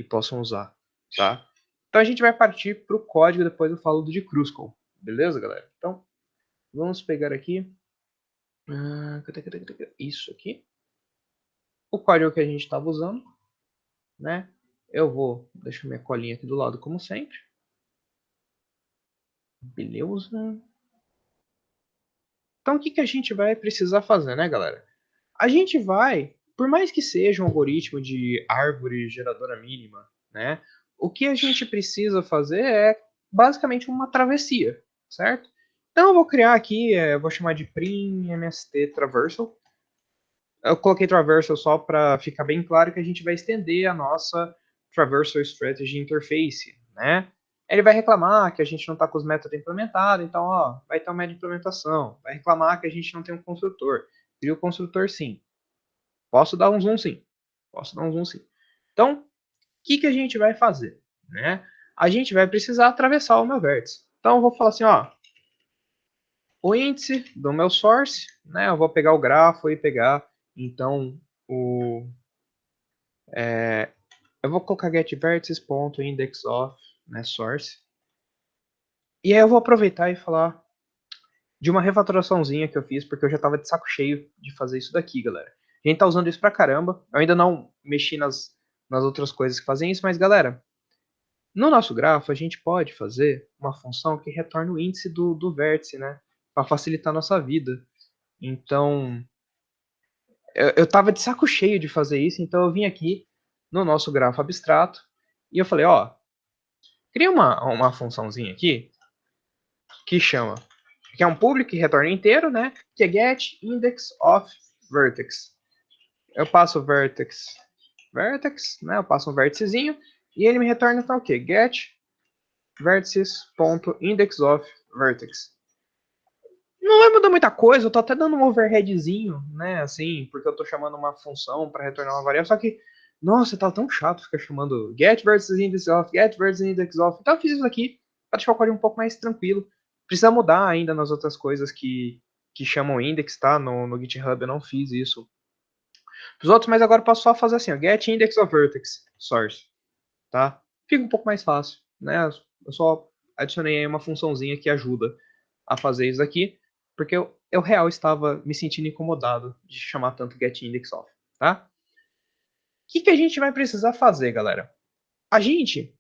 possam usar, tá? Então a gente vai partir para o código, depois eu falo do de Kruskal, beleza, galera? Então, vamos pegar aqui, isso aqui, o código que a gente estava usando, né? Eu vou deixar minha colinha aqui do lado, como sempre. Beleza. Então, o que a gente vai precisar fazer, né, galera? A gente vai, por mais que seja um algoritmo de árvore geradora mínima, né? O que a gente precisa fazer é basicamente uma travessia, certo? Então eu vou criar aqui, eu vou chamar de prim mst traversal. Eu coloquei traversal só para ficar bem claro que a gente vai estender a nossa traversal strategy interface, né? Ele vai reclamar que a gente não está com os métodos implementados, então ó, vai ter um método de implementação. Vai reclamar que a gente não tem um construtor. Cria o construtor sim. Posso dar um zoom sim. Posso dar um zoom sim. Então, o que a gente vai fazer? Né? A gente vai precisar atravessar o meu vértice. Então, eu vou falar assim, ó, o índice do meu source, né? Eu vou pegar o grafo e pegar, então, eu vou colocar getVertices.index of, né, source. E aí eu vou aproveitar e falar de uma refatoraçãozinha que eu fiz, porque eu já estava de saco cheio de fazer isso daqui, galera. A gente tá usando isso pra caramba. Eu ainda não mexi nas outras coisas que fazem isso, mas, galera, no nosso grafo a gente pode fazer uma função que retorna o índice do vértice, né? Para facilitar a nossa vida. Então, eu tava de saco cheio de fazer isso, então eu vim aqui no nosso grafo abstrato e eu falei, ó, cria uma funçãozinha aqui que chama, que é um public que retorna inteiro, né? Que é get index of vertex. Eu passo o vertex, né? Eu passo um vérticezinho e ele me retorna então o quê? Get vertices.index of vertex. Não vai mudar muita coisa, eu tô até dando um overheadzinho, né? Assim, porque eu tô chamando uma função para retornar uma variável, só que, nossa, tá tão chato ficar chamando get versus index of, get versus index of. Então eu fiz isso aqui para deixar o código um pouco mais tranquilo. Precisa mudar ainda nas outras coisas que chamam index, tá? No GitHub eu não fiz isso. Os outros, mas agora eu posso só fazer assim, ó, get index of vertex source, tá? Fica um pouco mais fácil, né? Eu só adicionei aí uma funçãozinha que ajuda a fazer isso aqui, porque eu real estava me sentindo incomodado de chamar tanto getIndexOf, tá? O que a gente vai precisar fazer, galera? A gente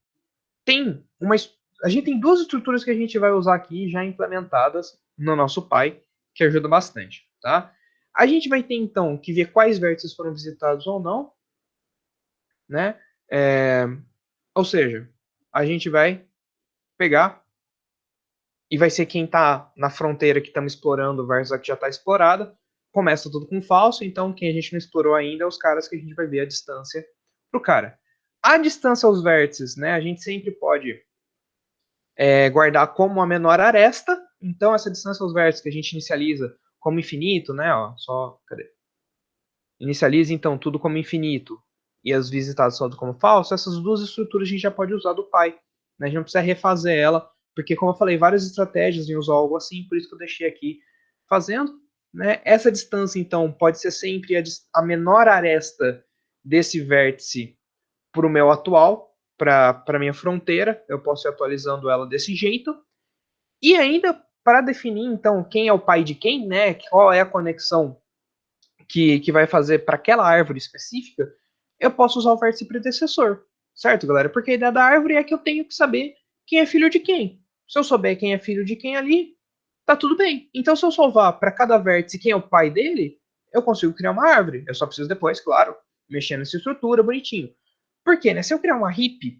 tem a gente tem duas estruturas que a gente vai usar aqui já implementadas no nosso Py, que ajuda bastante, tá? A gente vai ter então que ver quais vértices foram visitados ou não, né? Ou seja, a gente vai pegar e vai ser quem está na fronteira que estamos explorando versus a que já está explorada. Começa tudo com falso, então quem a gente não explorou ainda é os caras que a gente vai ver a distância pro cara. A distância aos vértices, né? A gente sempre pode guardar como a menor aresta. Então essa distância aos vértices que a gente inicializa como infinito, né? Ó, só cadê? Inicializa então tudo como infinito e as visitadas só como falso. Essas duas estruturas a gente já pode usar do Py. Né? A gente não precisa refazer ela, porque como eu falei, várias estratégias em usar algo assim, por isso que eu deixei aqui fazendo. Né? Essa distância então pode ser sempre a menor aresta desse vértice para o meu atual, para a minha fronteira. Eu posso ir atualizando ela desse jeito. E ainda para definir então quem é o pai de quem, né? Qual é a conexão que vai fazer para aquela árvore específica, eu posso usar o vértice predecessor, Certo, galera? Porque a ideia da árvore é que eu tenho que saber quem é filho de quem. Se eu souber quem é filho de quem ali, tá tudo bem. Então, se eu salvar para cada vértice quem é o pai dele, eu consigo criar uma árvore. Eu só preciso depois, claro, mexer nessa estrutura bonitinho. Por quê, né? Se eu criar uma heap,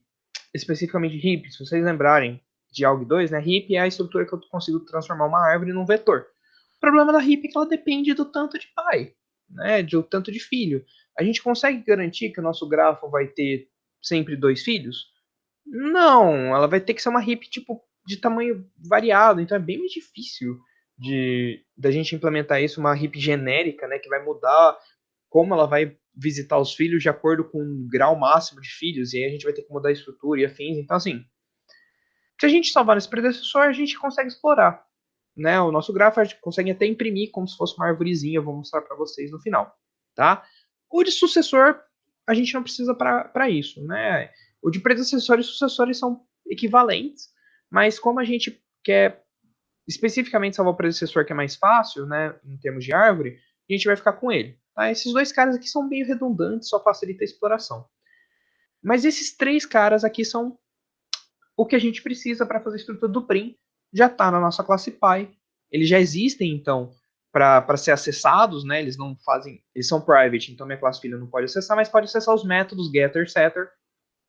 especificamente heap, se vocês lembrarem de algo 2, né? Heap é a estrutura que eu consigo transformar uma árvore num vetor. O problema da heap é que ela depende do tanto de pai, né? Do tanto de filho. A gente consegue garantir que o nosso grafo vai ter sempre 2 filhos? Não, ela vai ter que ser uma heap tipo de tamanho variado, então é bem mais difícil de da gente implementar isso, uma heap genérica, né, que vai mudar como ela vai visitar os filhos de acordo com o grau máximo de filhos, e aí a gente vai ter que mudar a estrutura e afins. Então, assim, se a gente salvar nesse predecessor, a gente consegue explorar, né? O nosso grafo a gente consegue até imprimir como se fosse uma arvorezinha, eu vou mostrar para vocês no final, tá? O de sucessor, a gente não precisa para isso, né? O de predecessor e sucessores são equivalentes, mas como a gente quer especificamente salvar o predecessor, que é mais fácil, né, em termos de árvore, a gente vai ficar com ele. Tá? Esses dois caras aqui são meio redundantes, só facilita a exploração. Mas esses três caras aqui são o que a gente precisa para fazer a estrutura do Prim. Já está na nossa classe Py. Eles já existem, então, para ser acessados, né? Eles não fazem. Eles são private, então minha classe filha não pode acessar, mas pode acessar os métodos getter, setter,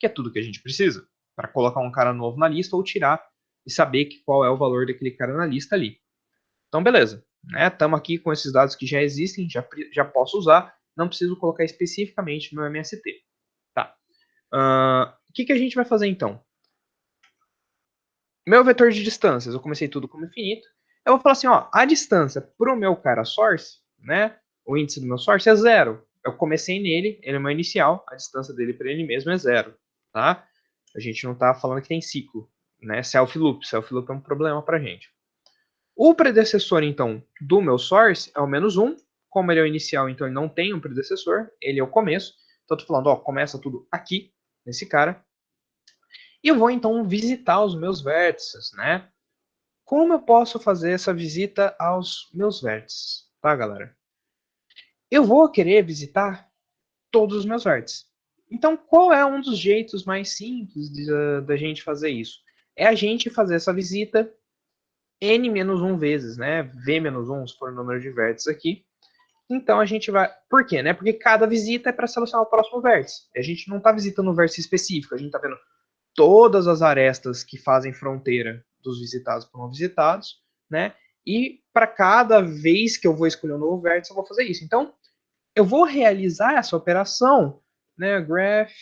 que é tudo que a gente precisa para colocar um cara novo na lista ou tirar e saber qual é o valor daquele cara na lista ali. Então, beleza. Estamos aqui com esses dados que já existem, já posso usar, não preciso colocar especificamente no meu MST. Tá. O que a gente vai fazer então? Meu vetor de distâncias, eu comecei tudo como infinito. Eu vou falar assim, ó, a distância para o meu cara source, né? O índice do meu source é zero. Eu comecei nele, ele é o meu inicial, a distância dele para ele mesmo é zero, tá? A gente não está falando que tem ciclo, né? Self loop é um problema para gente. O predecessor, então, do meu source é o -1. Como ele é o inicial, então ele não tem um predecessor, ele é o começo. Então, eu tô falando, ó, começa tudo aqui, nesse cara. E eu vou, então, visitar os meus vértices, né? Como eu posso fazer essa visita aos meus vértices, tá, galera? Eu vou querer visitar todos os meus vértices. Então, qual é um dos jeitos mais simples da gente fazer isso? É a gente fazer essa visita n-1 vezes, né? V-1, se for o número de vértices aqui. Então a gente vai. Por quê? Né? Porque cada visita é para selecionar o próximo vértice. A gente não está visitando um vértice específico, a gente está vendo todas as arestas que fazem fronteira dos visitados por não visitados, né? E para cada vez que eu vou escolher um novo vértice, eu vou fazer isso. Então, eu vou realizar essa operação, né? Graph.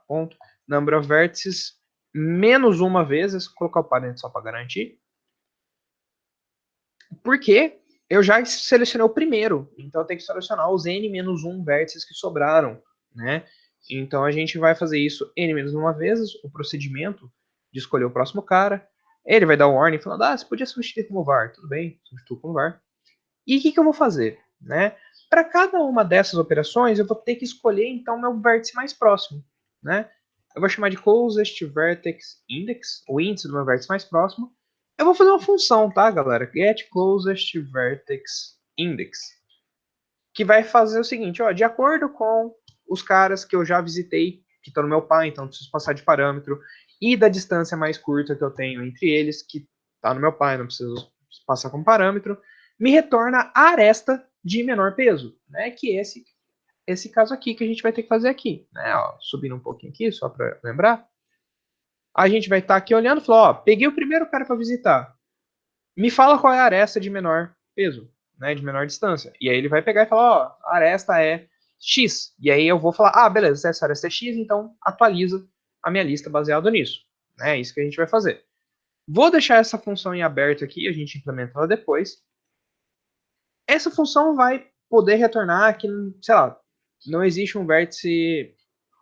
Ponto, number of vértices menos uma vez, vou colocar o parênteses só para garantir. Porque eu já selecionei o primeiro, então eu tenho que selecionar os n-1 vértices que sobraram, né? Então a gente vai fazer isso n-1 vezes, o procedimento de escolher o próximo cara. Ele vai dar um warning falando, você podia substituir como var. Tudo bem, substituo como var. E o que eu vou fazer? Né? Para cada uma dessas operações, eu vou ter que escolher, então, o meu vértice mais próximo. Né? Eu vou chamar de closest vertex index, o índice do meu vértice mais próximo. Eu vou fazer uma função, tá, galera? Get closest vertex index. Que vai fazer o seguinte, ó, de acordo com os caras que eu já visitei, que estão no meu pai, então não preciso passar de parâmetro, e da distância mais curta que eu tenho entre eles, que está no meu pai, não preciso passar como parâmetro, me retorna a aresta de menor peso, né? Que é esse caso aqui que a gente vai ter que fazer aqui, né? Ó, subindo um pouquinho aqui, só para lembrar. A gente vai estar aqui olhando e falar, ó, peguei o primeiro cara para visitar. Me fala qual é a aresta de menor peso, né? De menor distância. E aí ele vai pegar e falar, ó, a aresta é X. E aí eu vou falar, beleza, essa aresta é X, então atualiza a minha lista baseado nisso. É isso que a gente vai fazer. Vou deixar essa função em aberto aqui, a gente implementa ela depois. Essa função vai poder retornar que, sei lá, não existe um vértice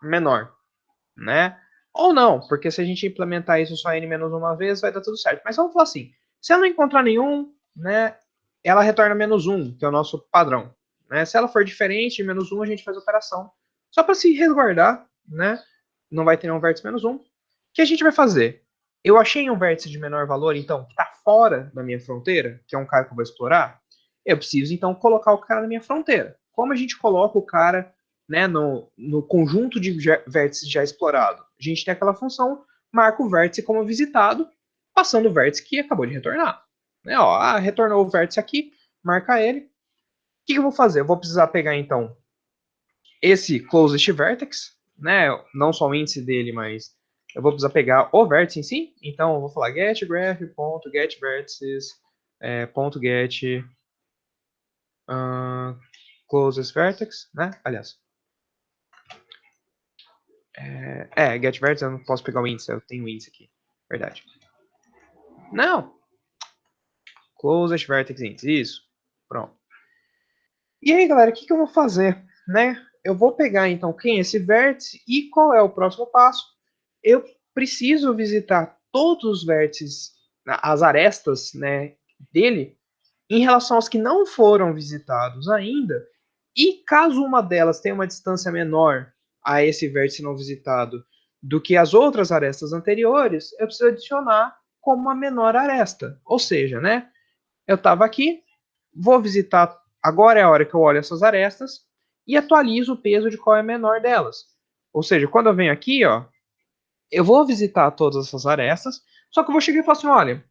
menor, né? Ou não, porque se a gente implementar isso só n-1 vez, vai dar tudo certo. Mas vamos falar assim, se ela não encontrar nenhum, né, ela retorna -1, que é o nosso padrão. Né? Se ela for diferente de -1, a gente faz a operação. Só para se resguardar, né? Não vai ter nenhum vértice -1. O que a gente vai fazer? Eu achei um vértice de menor valor, então, que está fora da minha fronteira, que é um cara que eu vou explorar. Eu preciso, então, colocar o cara na minha fronteira. Como a gente coloca o cara né, no conjunto de vértices já explorado, a gente tem aquela função, marca o vértice como visitado, passando o vértice que acabou de retornar. Né, ó, retornou o vértice aqui, marca ele. O que eu vou fazer? Eu vou precisar pegar, então, esse closest vertex, né, não só o índice dele, mas eu vou precisar pegar o vértice em si. Então, eu vou falar getGraph.getVertices, .get closest vertex, né? Aliás, getVertex, eu não posso pegar o índice, eu tenho o índice aqui. Verdade. Não! Closest vertex índice, isso. Pronto. E aí, galera, o que eu vou fazer, né? Eu vou pegar, então, quem é esse vértice e qual é o próximo passo. Eu preciso visitar todos os vértices, as arestas, né, dele, em relação aos que não foram visitados ainda, e caso uma delas tenha uma distância menor a esse vértice não visitado do que as outras arestas anteriores, eu preciso adicionar como uma menor aresta. Ou seja, né, eu estava aqui, vou visitar, agora é a hora que eu olho essas arestas e atualizo o peso de qual é a menor delas. Ou seja, quando eu venho aqui, ó, eu vou visitar todas essas arestas, só que eu vou chegar e falar assim, olha,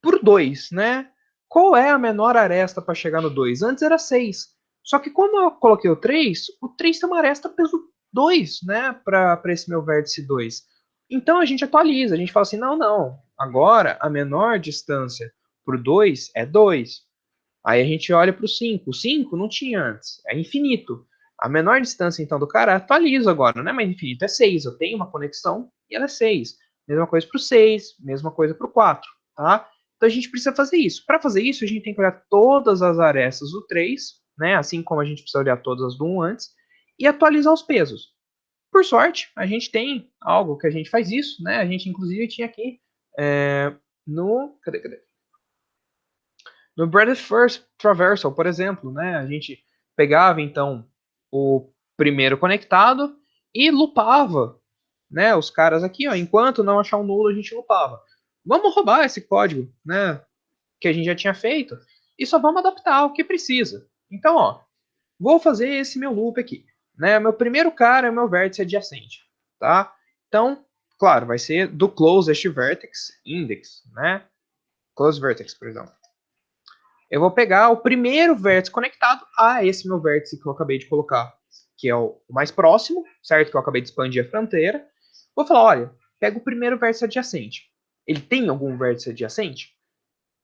por 2, né? Qual é a menor aresta para chegar no 2? Antes era 6. Só que quando eu coloquei o 3 tem uma aresta peso 2, né? Para esse meu vértice 2. Então a gente atualiza, a gente fala assim, não, não. Agora a menor distância para o 2 é 2. Aí a gente olha para o 5. O 5 não tinha antes, é infinito. A menor distância, então, do cara atualiza agora, não é mais infinito, é 6. Eu tenho uma conexão e ela é 6. Mesma coisa para o 6, mesma coisa para o 4. Tá? Então a gente precisa fazer isso. Para fazer isso, a gente tem que olhar todas as arestas do 3, né? Assim como a gente precisa olhar todas as do 1 antes, e atualizar os pesos. Por sorte, a gente tem algo que a gente faz isso, né? A gente, inclusive, tinha aqui no. Cadê? No Breadth First Traversal, por exemplo, né, a gente pegava então o primeiro conectado e lupava, né, os caras aqui, ó, enquanto não achar um nulo, a gente lupava. Vamos roubar esse código, né, que a gente já tinha feito e só vamos adaptar o que precisa. Então, ó, vou fazer esse meu loop aqui, né? Meu primeiro cara é o meu vértice adjacente, tá? Então, claro, vai ser do closest vertex index, né? Close vertex, perdão. Eu vou pegar o primeiro vértice conectado a esse meu vértice que eu acabei de colocar, que é o mais próximo, certo? Que eu acabei de expandir a fronteira. Vou falar, olha, pega o primeiro vértice adjacente. Ele tem algum vértice adjacente?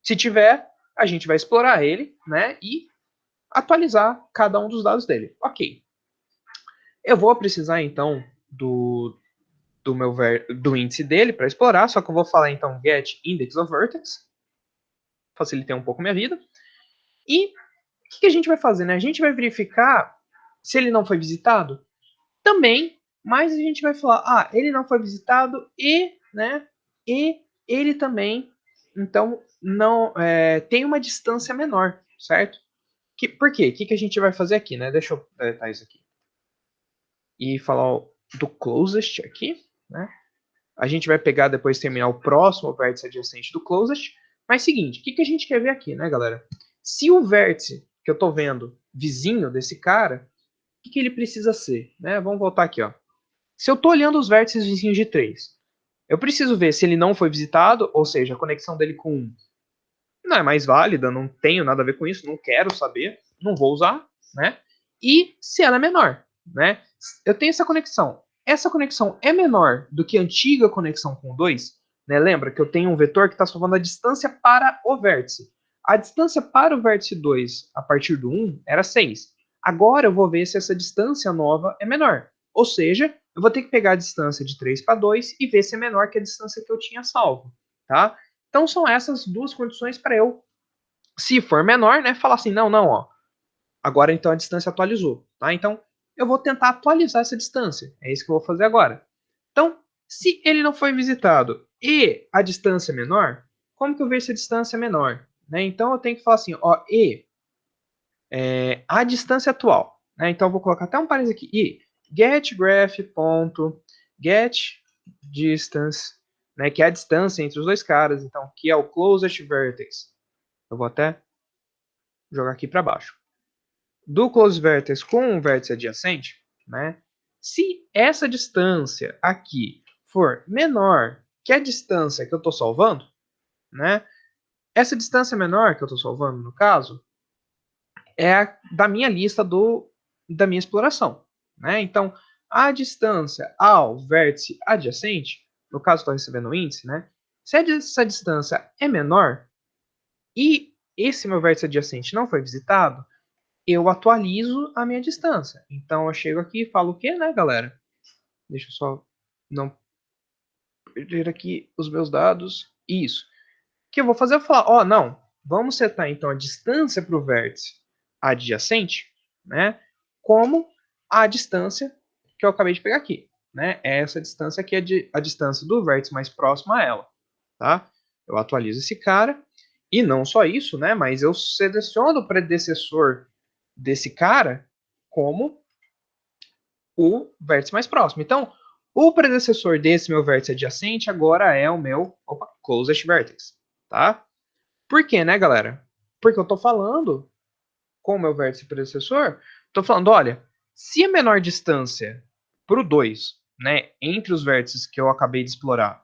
Se tiver, a gente vai explorar ele, né? E atualizar cada um dos dados dele. Ok. Eu vou precisar, então, do índice dele para explorar, só que eu vou falar, então, get index of vertex. Facilitei um pouco minha vida. E o que a gente vai fazer, né? A gente vai verificar se ele não foi visitado também, mas a gente vai falar, ele não foi visitado e, né? E ele também, então, não tem uma distância menor, certo? Por quê? O que a gente vai fazer aqui, né? Deixa eu deletar isso aqui. E falar do closest aqui, né? A gente vai pegar depois terminar o próximo vértice adjacente do closest. Mas seguinte, o que a gente quer ver aqui, né, galera? Se o vértice que eu estou vendo vizinho desse cara, o que ele precisa ser? Né? Vamos voltar aqui. Ó. Se eu estou olhando os vértices vizinhos de 3, eu preciso ver se ele não foi visitado, ou seja, a conexão dele com 1 não é mais válida, não tenho nada a ver com isso, não quero saber, não vou usar, né? E se ela é menor, né? Eu tenho essa conexão. Essa conexão é menor do que a antiga conexão com 2, né? Lembra que eu tenho um vetor que está somando a distância para o vértice. A distância para o vértice 2 a partir do 1 era 6. Agora eu vou ver se essa distância nova é menor. Ou seja, eu vou ter que pegar a distância de 3 para 2 e ver se é menor que a distância que eu tinha salvo. Tá? Então são essas duas condições para eu, se for menor, né, falar assim, não, ó, agora então a distância atualizou, tá? Então eu vou tentar atualizar essa distância, é isso que eu vou fazer agora. Então, se ele não foi visitado e a distância é menor, como que eu vejo se a distância é menor? Né? Então eu tenho que falar assim, ó, a distância atual, né? Então eu vou colocar até um parênteses aqui, e getGraph.getDistance, né, que é a distância entre os dois caras, então, que é o closest vertex. Eu vou até jogar aqui para baixo. do close vertex com um vértice adjacente, né? Se essa distância aqui for menor que a distância que eu estou salvando, né? Essa distância menor que eu estou salvando, no caso, é a da minha lista da minha exploração, né? Então, a distância ao vértice adjacente, no caso estou recebendo o índice, né? Se essa distância é menor e esse meu vértice adjacente não foi visitado, eu atualizo a minha distância. Então eu chego aqui e falo o que, né, galera? Deixa eu só não perder aqui os meus dados. Isso. O que eu vou fazer é falar, ó, não, vamos setar então a distância para o vértice adjacente, né, como a distância que eu acabei de pegar aqui, né? Essa distância aqui é a distância do vértice mais próximo a ela, tá? Eu atualizo esse cara e não só isso, né? Mas eu seleciono o predecessor desse cara como o vértice mais próximo. Então, o predecessor desse meu vértice adjacente agora é o meu closest vertex, tá? Por quê, né, galera? Porque eu estou falando com o meu vértice predecessor, estou falando, olha, se a menor distância para o 2, né, entre os vértices que eu acabei de explorar,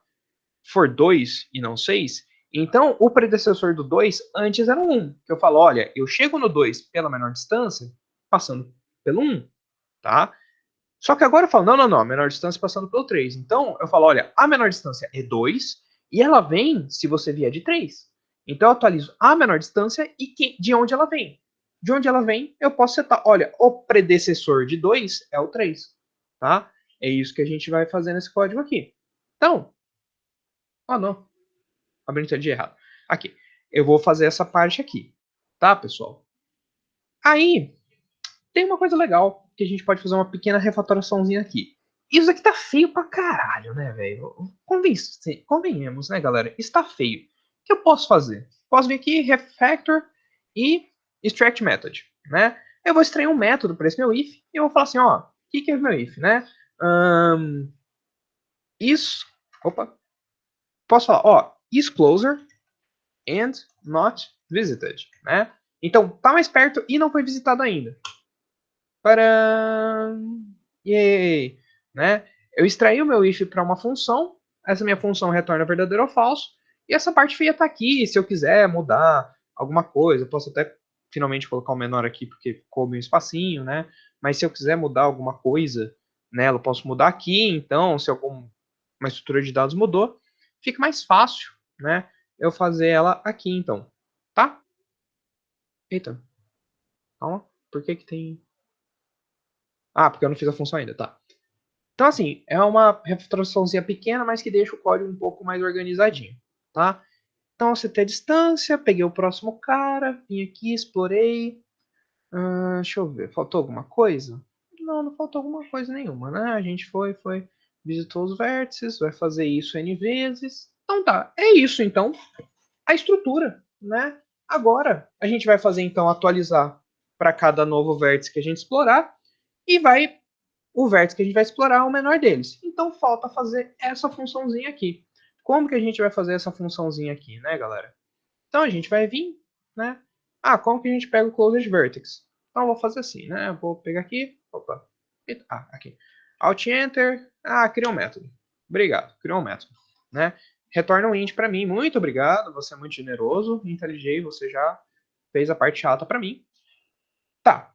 for 2 e não 6, então o predecessor do 2 antes era o 1. Que eu falo, olha, eu chego no 2 pela menor distância, passando pelo 1, tá? Só que agora eu falo, não, não, não, a menor distância passando pelo 3. Então eu falo, olha, a menor distância é 2 e ela vem se você vier de 3. Então eu atualizo a menor distância e de onde ela vem. De onde ela vem, eu posso setar, olha, o predecessor de 2 é o 3, tá? É isso que a gente vai fazer nesse código aqui. Então, não, abri o dia errado. Aqui, eu vou fazer essa parte aqui, tá, pessoal? Aí, tem uma coisa legal que a gente pode fazer uma pequena refatoraçãozinha aqui. Isso aqui tá feio pra caralho, né, velho? Convenhamos, né, galera? Está feio. O que eu posso fazer? Posso vir aqui, refactor e extract method, né? Eu vou extrair um método para esse meu if e eu vou falar assim, ó, o que é o meu if, né? Is, opa, posso falar, ó, is closer and not visited, né? Então, tá mais perto e não foi visitado ainda. Para yay, né? Eu extraí o meu if para uma função, essa minha função retorna verdadeiro ou falso, e essa parte feia está aqui. Se eu quiser mudar alguma coisa, eu posso até finalmente colocar o menor aqui porque ficou meio espacinho, né? Mas se eu quiser mudar alguma coisa nela, eu posso mudar aqui. Então, se alguma estrutura de dados mudou, fica mais fácil, né? Eu fazer ela aqui, então, tá? Eita, calma. Por que que tem... Ah, porque eu não fiz a função ainda, tá. Então, assim, é uma refatoraçãozinha pequena, mas que deixa o código um pouco mais organizadinho, tá? Então, você tem a distância, peguei o próximo cara, vim aqui, explorei. Deixa eu ver, faltou alguma coisa? Não, não faltou alguma coisa nenhuma, né? A gente foi, visitou os vértices, vai fazer isso N vezes. Então tá, é isso então, a estrutura, né? Agora, a gente vai fazer então atualizar para cada novo vértice que a gente explorar e vai o vértice que a gente vai explorar é o menor deles. Então falta fazer essa funçãozinha aqui. Como que a gente vai fazer essa funçãozinha aqui, né, galera? Então a gente vai vir, né? Como que a gente pega o closed vertex? Então eu vou fazer assim, né? Eu vou pegar aqui, opa, aqui. Alt Enter, criou um método. Obrigado, criou um método, né? Retorna um int para mim, muito obrigado, você é muito generoso, IntelliJ, você já fez a parte chata para mim. Tá,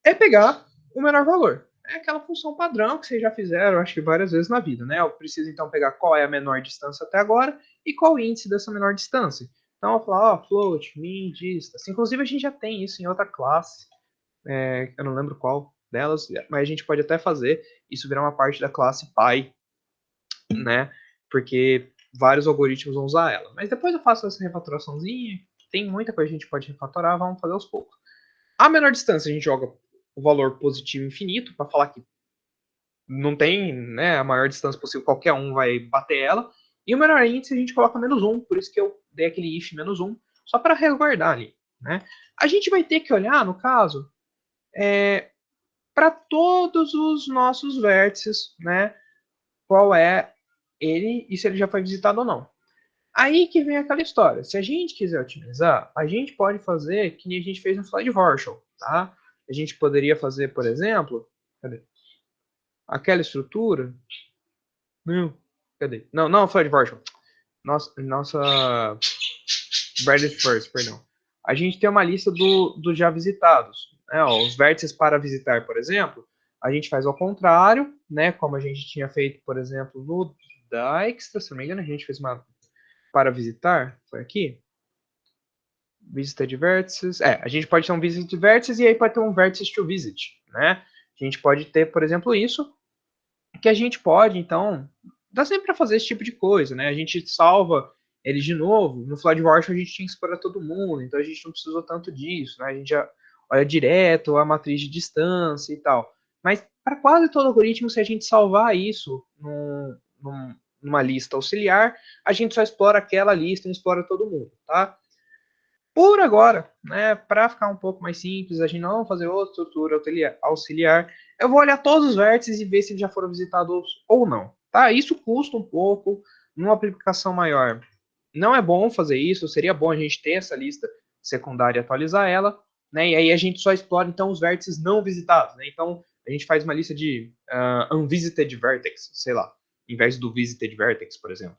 é pegar o menor valor. É aquela função padrão que vocês já fizeram, acho que várias vezes na vida, né? Eu preciso então pegar qual é a menor distância até agora e qual o índice dessa menor distância. Então eu vou falar, float, min, distance. Inclusive a gente já tem isso em outra classe, eu não lembro qual delas, mas a gente pode até fazer isso virar uma parte da classe py, né? Porque vários algoritmos vão usar ela. Mas depois eu faço essa refatoraçãozinha, tem muita coisa que a gente pode refatorar, vamos fazer aos poucos. A menor distância a gente joga o valor positivo infinito para falar que não tem, né, a maior distância possível, qualquer um vai bater ela. E o menor índice a gente coloca -1, por isso que eu dei aquele if -1, só para resguardar ali, né? A gente vai ter que olhar, no caso, para todos os nossos vértices, né? Qual é ele e se ele já foi visitado ou não. Aí que vem aquela história. Se a gente quiser otimizar, a gente pode fazer que nem a gente fez no slide Horschel, tá? a gente poderia fazer, por exemplo, cadê? Aquela estrutura. Não, cadê? Não, não, Flood Version. Nossa Reddit First, perdão. A gente tem uma lista dos já visitados. Né? Ó, os vértices para visitar, por exemplo, a gente faz ao contrário, né? Como a gente tinha feito, por exemplo, no Dijkstra, se não me engano, a gente fez uma para visitar, foi aqui. Visita de vértices. A gente pode ter um visit de vértices e aí pode ter um vértices to visit, né? A gente pode ter, por exemplo, isso, que a gente pode, então, dá sempre para fazer esse tipo de coisa, né? A gente salva eles de novo. No Flood Warfare a gente tinha que explorar todo mundo, então a gente não precisou tanto disso, né? A gente já olha direto a matriz de distância e tal. Mas para quase todo algoritmo, se a gente salvar isso numa lista auxiliar, a gente só explora aquela lista e não explora todo mundo, tá? Por agora, né, para ficar um pouco mais simples, a gente não fazer outra estrutura auxiliar, eu vou olhar todos os vértices e ver se eles já foram visitados ou não. Tá? Isso custa um pouco numa aplicação maior. Não é bom fazer isso, seria bom a gente ter essa lista secundária e atualizar ela, né? E aí a gente só explora então os vértices não visitados, né? Então a gente faz uma lista de unvisited vertex, sei lá, em vez do visited vertex, por exemplo,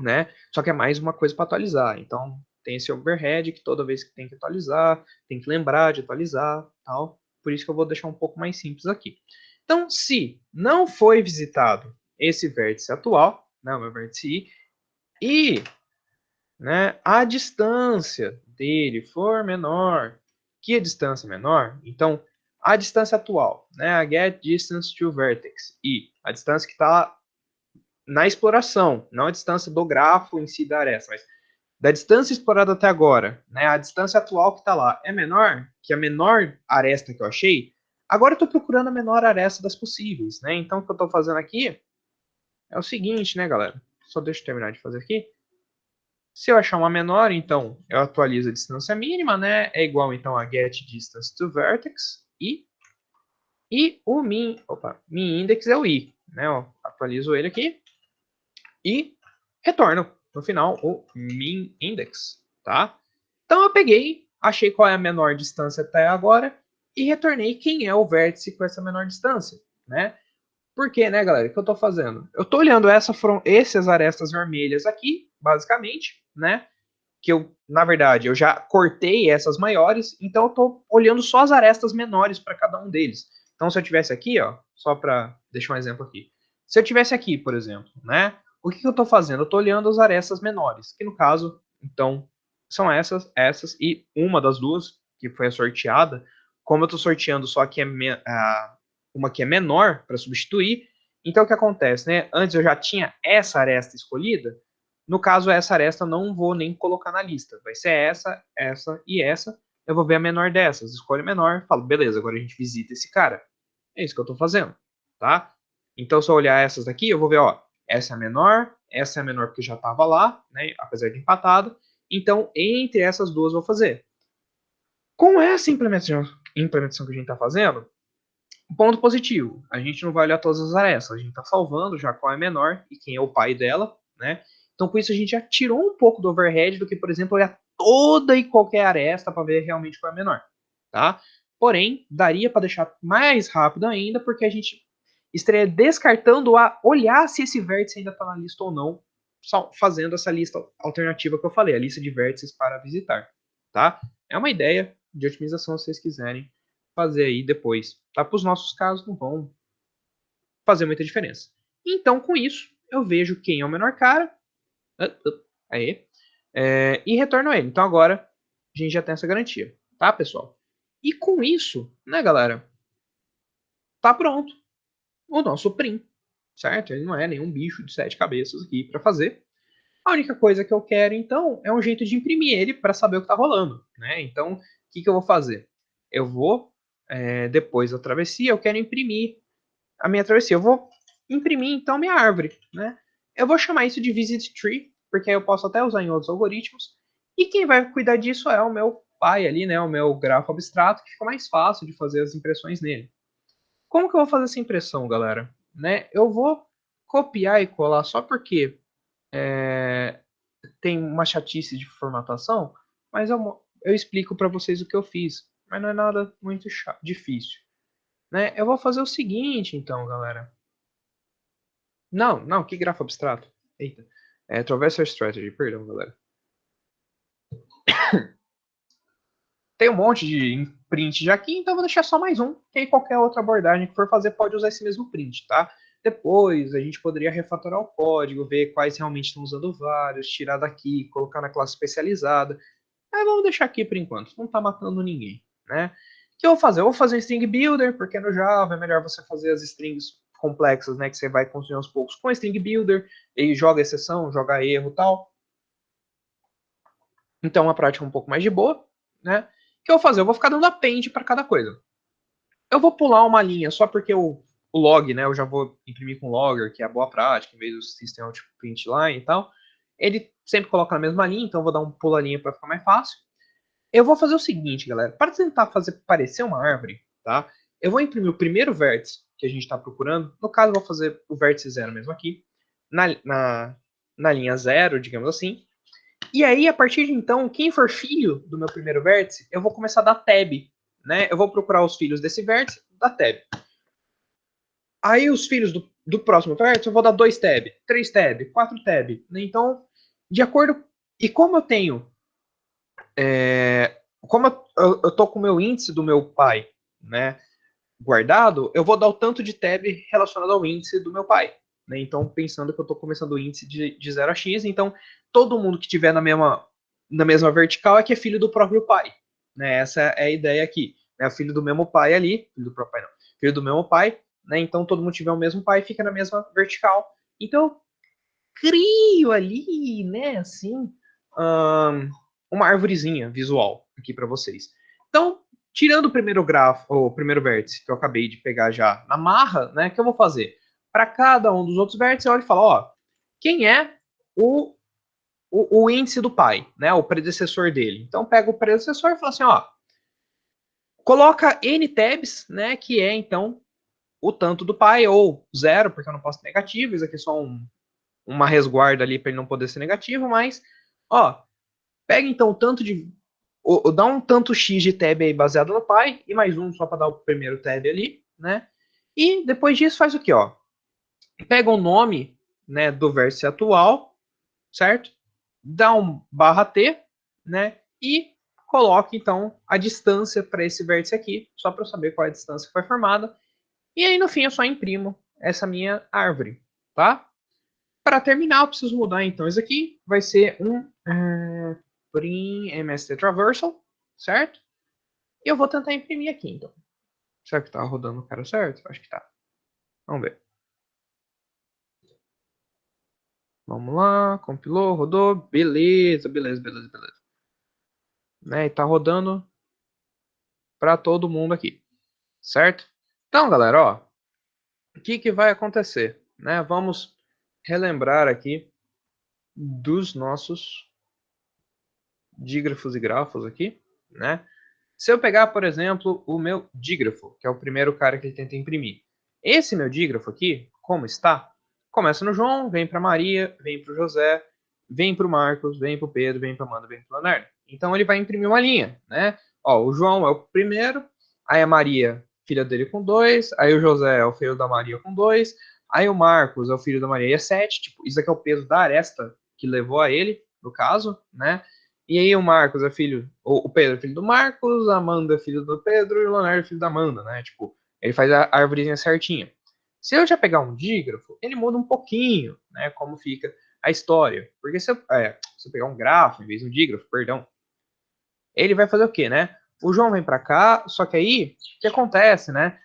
né? Só que é mais uma coisa para atualizar. Então tem esse overhead que toda vez que tem que atualizar, tem que lembrar de atualizar, tal. Por isso que eu vou deixar um pouco mais simples aqui. Então, se não foi visitado esse vértice atual, né, o meu vértice I, e né, a distância dele for menor que a distância menor, então a distância atual, né, a get distance to vertex, e a distância que está na exploração, não a distância do grafo em si da aresta, mas da distância explorada até agora, né, a distância atual que está lá é menor que a menor aresta que eu achei, agora eu estou procurando a menor aresta das possíveis. Né? Então, o que eu estou fazendo aqui é o seguinte, né, galera? Só deixa eu terminar de fazer aqui. Se eu achar uma menor, então eu atualizo a distância mínima, né? É igual então a get distance to vertex e o min index é o i, né? Ó, atualizo ele aqui e retorno no final o min index, tá? Então eu peguei, achei qual é a menor distância até agora e retornei quem é o vértice com essa menor distância, né? Por quê, né, galera? O que eu estou fazendo? Eu estou olhando essas arestas vermelhas aqui, basicamente, né? Que eu, na verdade, eu já cortei essas maiores, então eu estou olhando só as arestas menores para cada um deles. Então, se eu tivesse aqui, ó, só para deixar um exemplo aqui. Se eu tivesse aqui, por exemplo, né? O que eu estou fazendo? Eu estou olhando as arestas menores, que no caso, então, são essas e uma das duas, que foi a sorteada, como eu estou sorteando só que é uma que é menor para substituir, então o que acontece, né? Antes eu já tinha essa aresta escolhida, no caso, essa aresta eu não vou nem colocar na lista. Vai ser essa, essa e essa. Eu vou ver a menor dessas. Escolho a menor, falo, beleza, agora a gente visita esse cara. É isso que eu estou fazendo, tá? Então, se eu olhar essas daqui, eu vou ver, ó, essa é a menor porque já estava lá, né? Apesar de empatada. Então, entre essas duas eu vou fazer. Com essa implementação que a gente está fazendo, ponto positivo, a gente não vai olhar todas as arestas, a gente está salvando já qual é menor e quem é o pai dela, né? Então, com isso, a gente já tirou um pouco do overhead do que, por exemplo, olhar toda e qualquer aresta para ver realmente qual é menor, tá? Porém, daria para deixar mais rápido ainda, porque a gente estaria descartando a olhar se esse vértice ainda está na lista ou não, só fazendo essa lista alternativa que eu falei, a lista de vértices para visitar, tá? É uma ideia de otimização se vocês quiserem fazer aí depois. Tá? Para os nossos casos não vão fazer muita diferença. Então, com isso, eu vejo quem é o menor cara aí, e retorno ele. Então agora a gente já tem essa garantia, tá, pessoal? E com isso, né, galera, tá pronto o nosso prim, certo? Ele não é nenhum bicho de 7 cabeças aqui para fazer. A única coisa que eu quero, então, é um jeito de imprimir ele para saber o que está rolando, né? Então, o que eu vou fazer? Eu vou, depois da travessia, eu quero imprimir a minha travessia. Eu vou imprimir, então, minha árvore, né? Eu vou chamar isso de visit tree, porque aí eu posso até usar em outros algoritmos. E quem vai cuidar disso é o meu pai ali, né? O meu grafo abstrato, que fica mais fácil de fazer as impressões nele. Como que eu vou fazer essa impressão, galera? Né? Eu vou copiar e colar só porque tem uma chatice de formatação, mas eu explico para vocês o que eu fiz. mas não é nada muito difícil, né? Eu vou fazer o seguinte, então, galera. Não, que grafo abstrato? Eita. Traversal Strategy, perdão, galera. Tem um monte de print já aqui, então eu vou deixar só mais um. Que aí qualquer outra abordagem que for fazer pode usar esse mesmo print, tá? Depois a gente poderia refatorar o código, ver quais realmente estão usando vários, tirar daqui, colocar na classe especializada. Aí vamos deixar aqui por enquanto, não tá matando ninguém, né? O que eu vou fazer? Eu vou fazer um string builder, porque no Java é melhor você fazer as strings complexas, né? Que você vai construir aos poucos com string builder, e joga exceção, joga erro e tal. Então é uma prática um pouco mais de boa, né? O que eu vou fazer? Eu vou ficar dando append para cada coisa. Eu vou pular uma linha só porque o log, né? Eu já vou imprimir com logger, que é a boa prática, em vez do system out print line e tal. Ele sempre coloca na mesma linha, então eu vou dar um pula-linha para ficar mais fácil. Eu vou fazer o seguinte, galera. Para tentar fazer parecer uma árvore, tá? Eu vou imprimir o primeiro vértice que a gente está procurando. No caso, eu vou fazer o vértice 0 mesmo aqui. Na linha 0, digamos assim. E aí, a partir de então, quem for filho do meu primeiro vértice, eu vou começar a dar tab, né? Eu vou procurar os filhos desse vértice, dar tab. Aí, os filhos do próximo vértice, eu vou dar 2 tab, 3 tab, 4 tab. Né? Então, de acordo... E como eu tenho... Como eu tô com o meu índice do meu pai, né, guardado, eu vou dar o tanto de tab relacionado ao índice do meu pai. Né? Então, pensando que eu estou começando o índice de 0 a x, então todo mundo que tiver na mesma vertical é que é filho do próprio pai. Né? Essa é a ideia aqui. É filho do mesmo pai ali, filho do próprio pai não, filho do mesmo pai, né? Então todo mundo tiver o mesmo pai fica na mesma vertical. Então, crio ali, né, assim, uma arvorezinha visual aqui para vocês. Então, tirando o primeiro grafo, o primeiro vértice que eu acabei de pegar já na marra, né, que eu vou fazer? Para cada um dos outros vértices, eu olho e falo, ó, quem é o índice do pai, né, o predecessor dele. Então, pego o predecessor e falo assim, ó, coloca n tabs, né, que é, então, o tanto do pai, ou zero, porque eu não posso ter negativo, isso aqui é só uma resguarda ali para ele não poder ser negativo, mas, ó, pega então o tanto de. Dá um tanto X de tab aí baseado no pai, e mais um só para dar o primeiro tab ali, né? E depois disso faz o que, ó? Pega o nome, né, do vértice atual, certo? Dá um barra T, né? E coloca então a distância para esse vértice aqui, só para eu saber qual é a distância que foi formada. E aí no fim eu só imprimo essa minha árvore, tá? Para terminar, eu preciso mudar então isso aqui. Vai ser um prim MST Traversal, certo? E eu vou tentar imprimir aqui então. Será que tá rodando o cara certo? Acho que tá. Vamos ver. Vamos lá, compilou, rodou. Beleza. Né? E tá rodando para todo mundo aqui, certo? Então, galera, ó, o que vai acontecer? Né? Vamos relembrar aqui dos nossos dígrafos e grafos aqui, né? Se eu pegar, por exemplo, o meu dígrafo, que é o primeiro cara que ele tenta imprimir. Esse meu dígrafo aqui, como está? Começa no João, vem para Maria, vem para o José, vem para o Marcos, vem para o Pedro, vem para Amanda, vem para o Leonardo. Então ele vai imprimir uma linha, né? Ó, o João é o primeiro, aí a Maria, filha dele com 2, aí o José é o filho da Maria com 2, aí o Marcos é o filho da Maria e é 7. Tipo, isso aqui é o peso da aresta que levou a ele, no caso, né? E aí o Marcos é filho, o Pedro é filho do Marcos, a Amanda é filho do Pedro e o Leonardo é filho da Amanda, né? Tipo, ele faz a árvorezinha certinha. Se eu já pegar um dígrafo, ele muda um pouquinho, né? Como fica a história. Porque se eu pegar um grafo em vez de um dígrafo, perdão, ele vai fazer o quê, né? O João vem para cá, só que aí, o que acontece, né?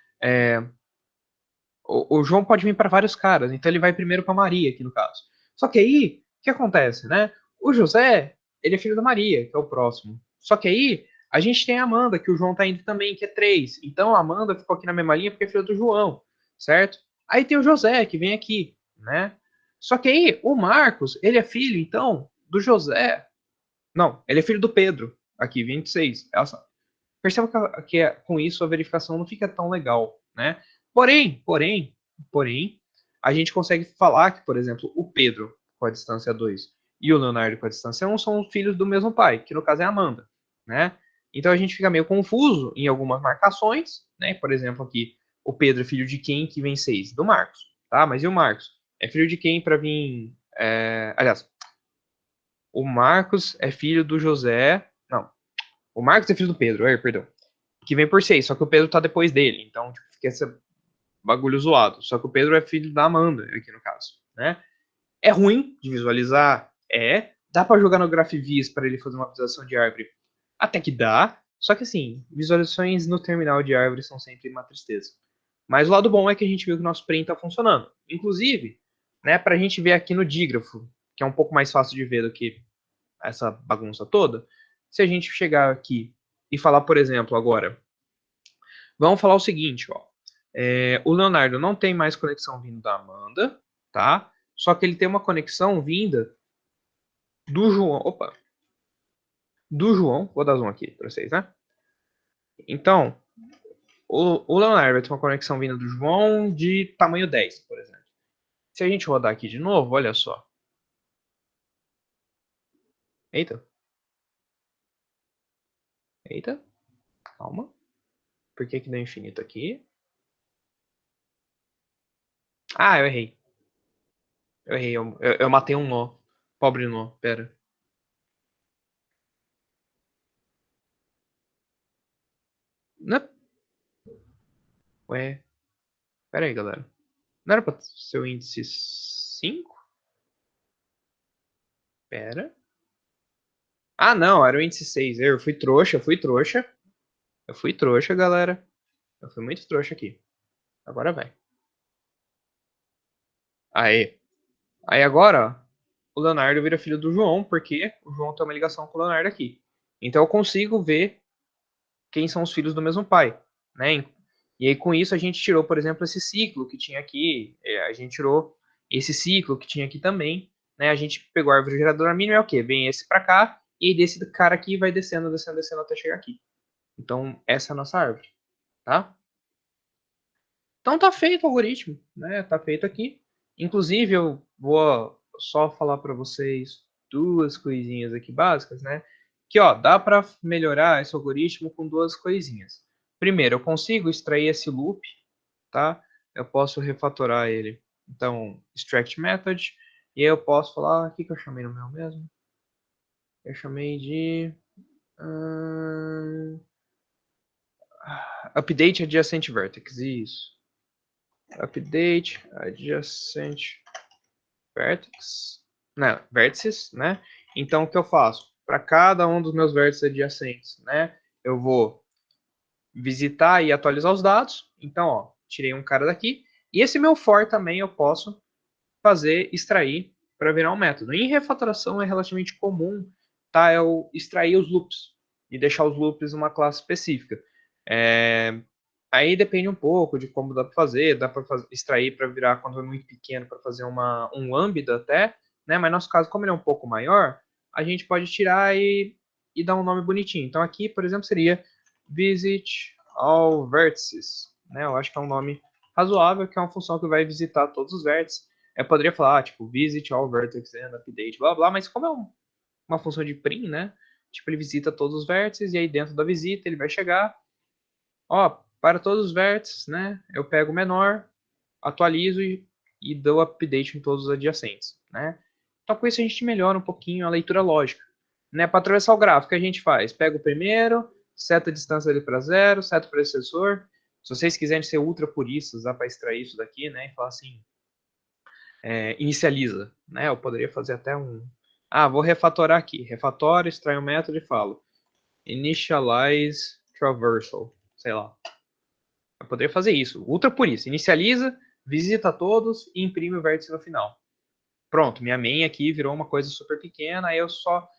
O João pode vir para vários caras, então ele vai primeiro para Maria, aqui no caso. Só que aí, o que acontece, né? O José, ele é filho da Maria, que é o próximo. Só que aí, a gente tem a Amanda, que o João tá indo também, que é 3. Então a Amanda ficou aqui na mesma linha porque é filho do João, certo? Aí tem o José, que vem aqui, né? Só que aí, o Marcos, ele é filho, então, do José. Não, ele é filho do Pedro, aqui, 26. Perceba com isso a verificação não fica tão legal, né? Porém, a gente consegue falar que, por exemplo, o Pedro com a distância 2 e o Leonardo com a distância 1 são filhos do mesmo pai, que no caso é a Amanda, né? Então a gente fica meio confuso em algumas marcações, né? Por exemplo, aqui, o Pedro é filho de quem que vem 6? Do Marcos, tá? Mas e o Marcos? É filho de quem para vir... aliás, o Marcos é filho do José... Não, o Marcos é filho do Pedro, perdão. Que vem por 6, só que o Pedro tá depois dele. Então, tipo, fica esse bagulho zoado. Só que o Pedro é filho da Amanda, aqui no caso, né? É ruim de visualizar? É. Dá para jogar no GraphViz para ele fazer uma visualização de árvore? Até que dá. Só que assim, visualizações no terminal de árvore são sempre uma tristeza. Mas o lado bom é que a gente viu que o nosso print está funcionando. Inclusive, né, para a gente ver aqui no dígrafo, que é um pouco mais fácil de ver do que essa bagunça toda, se a gente chegar aqui e falar, por exemplo, agora, vamos falar o seguinte, ó. O Leonardo não tem mais conexão vindo da Amanda, tá? Só que ele tem uma conexão vinda do João. Opa! Do João. Vou dar zoom aqui para vocês, né? Então, o Leonardo vai ter uma conexão vinda do João de tamanho 10, por exemplo. Se a gente rodar aqui de novo, olha só. Eita. Eita. Calma. Por que deu infinito aqui? Ah, eu errei. Eu errei. Eu matei um nó. Pobre nó. Pera. Não. Ué. Pera aí, galera. Não era pra ser o índice 5? Pera. Ah, não. Era o índice 6. Eu fui trouxa. Eu fui trouxa. Eu fui trouxa, galera. Eu fui muito trouxa aqui. Agora vai. Aê. Aí agora, ó, o Leonardo vira filho do João, porque o João tem uma ligação com o Leonardo aqui. Então eu consigo ver quem são os filhos do mesmo pai, né? E aí com isso a gente tirou, por exemplo, esse ciclo que tinha aqui, a gente tirou esse ciclo que tinha aqui também, né? A gente pegou a árvore geradora mínima, é o quê? Vem esse para cá, e aí desse cara aqui vai descendo, descendo, descendo até chegar aqui. Então essa é a nossa árvore, tá? Então tá feito o algoritmo, né? Tá feito aqui. Inclusive eu vou só falar para vocês duas coisinhas aqui básicas, né? Que ó, dá para melhorar esse algoritmo com duas coisinhas. Primeiro, eu consigo extrair esse loop, tá? Eu posso refatorar ele. Então, extract method, e aí eu posso falar, o que eu chamei no meu mesmo? Eu chamei de update adjacent vertex, isso. Update adjacent vertex, não, vértices, né? Então, o que eu faço? Para cada um dos meus vértices adjacentes, né? Eu vou visitar e atualizar os dados. Então, ó, tirei um cara daqui. E esse meu for também eu posso fazer extrair para virar um método. Em refatoração é relativamente comum, tá? Eu extrair os loops e deixar os loops uma classe específica. Aí depende um pouco de como dá para fazer, dá para extrair para virar quando é muito pequeno para fazer um lambda até, né? Mas no nosso caso, como ele é um pouco maior, a gente pode tirar e dar um nome bonitinho. Então aqui, por exemplo, seria visit all vertices, né? Eu acho que é um nome razoável, que é uma função que vai visitar todos os vértices. Eu poderia falar, tipo, visit all vertex and update, blá blá, mas como é uma função de prim, né? Tipo, ele visita todos os vértices e aí dentro da visita ele vai chegar, ó, para todos os vértices, né? Eu pego o menor, atualizo e dou update em todos os adjacentes, né? Então com isso a gente melhora um pouquinho a leitura lógica, né? Para atravessar o gráfico, o que a gente faz? Pega o primeiro, seta a distância dele para zero, seta o predecessor. Se vocês quiserem ser ultra puristas, dá para extrair isso daqui, né? E falar assim, inicializa, né? Eu poderia fazer até vou refatorar aqui. Refatora, extrai o método e falo initialize traversal, sei lá. Eu poderia fazer isso. Ultra por isso. Inicializa, visita todos e imprime o vértice no final. Pronto, minha main aqui virou uma coisa super pequena. Aí eu só.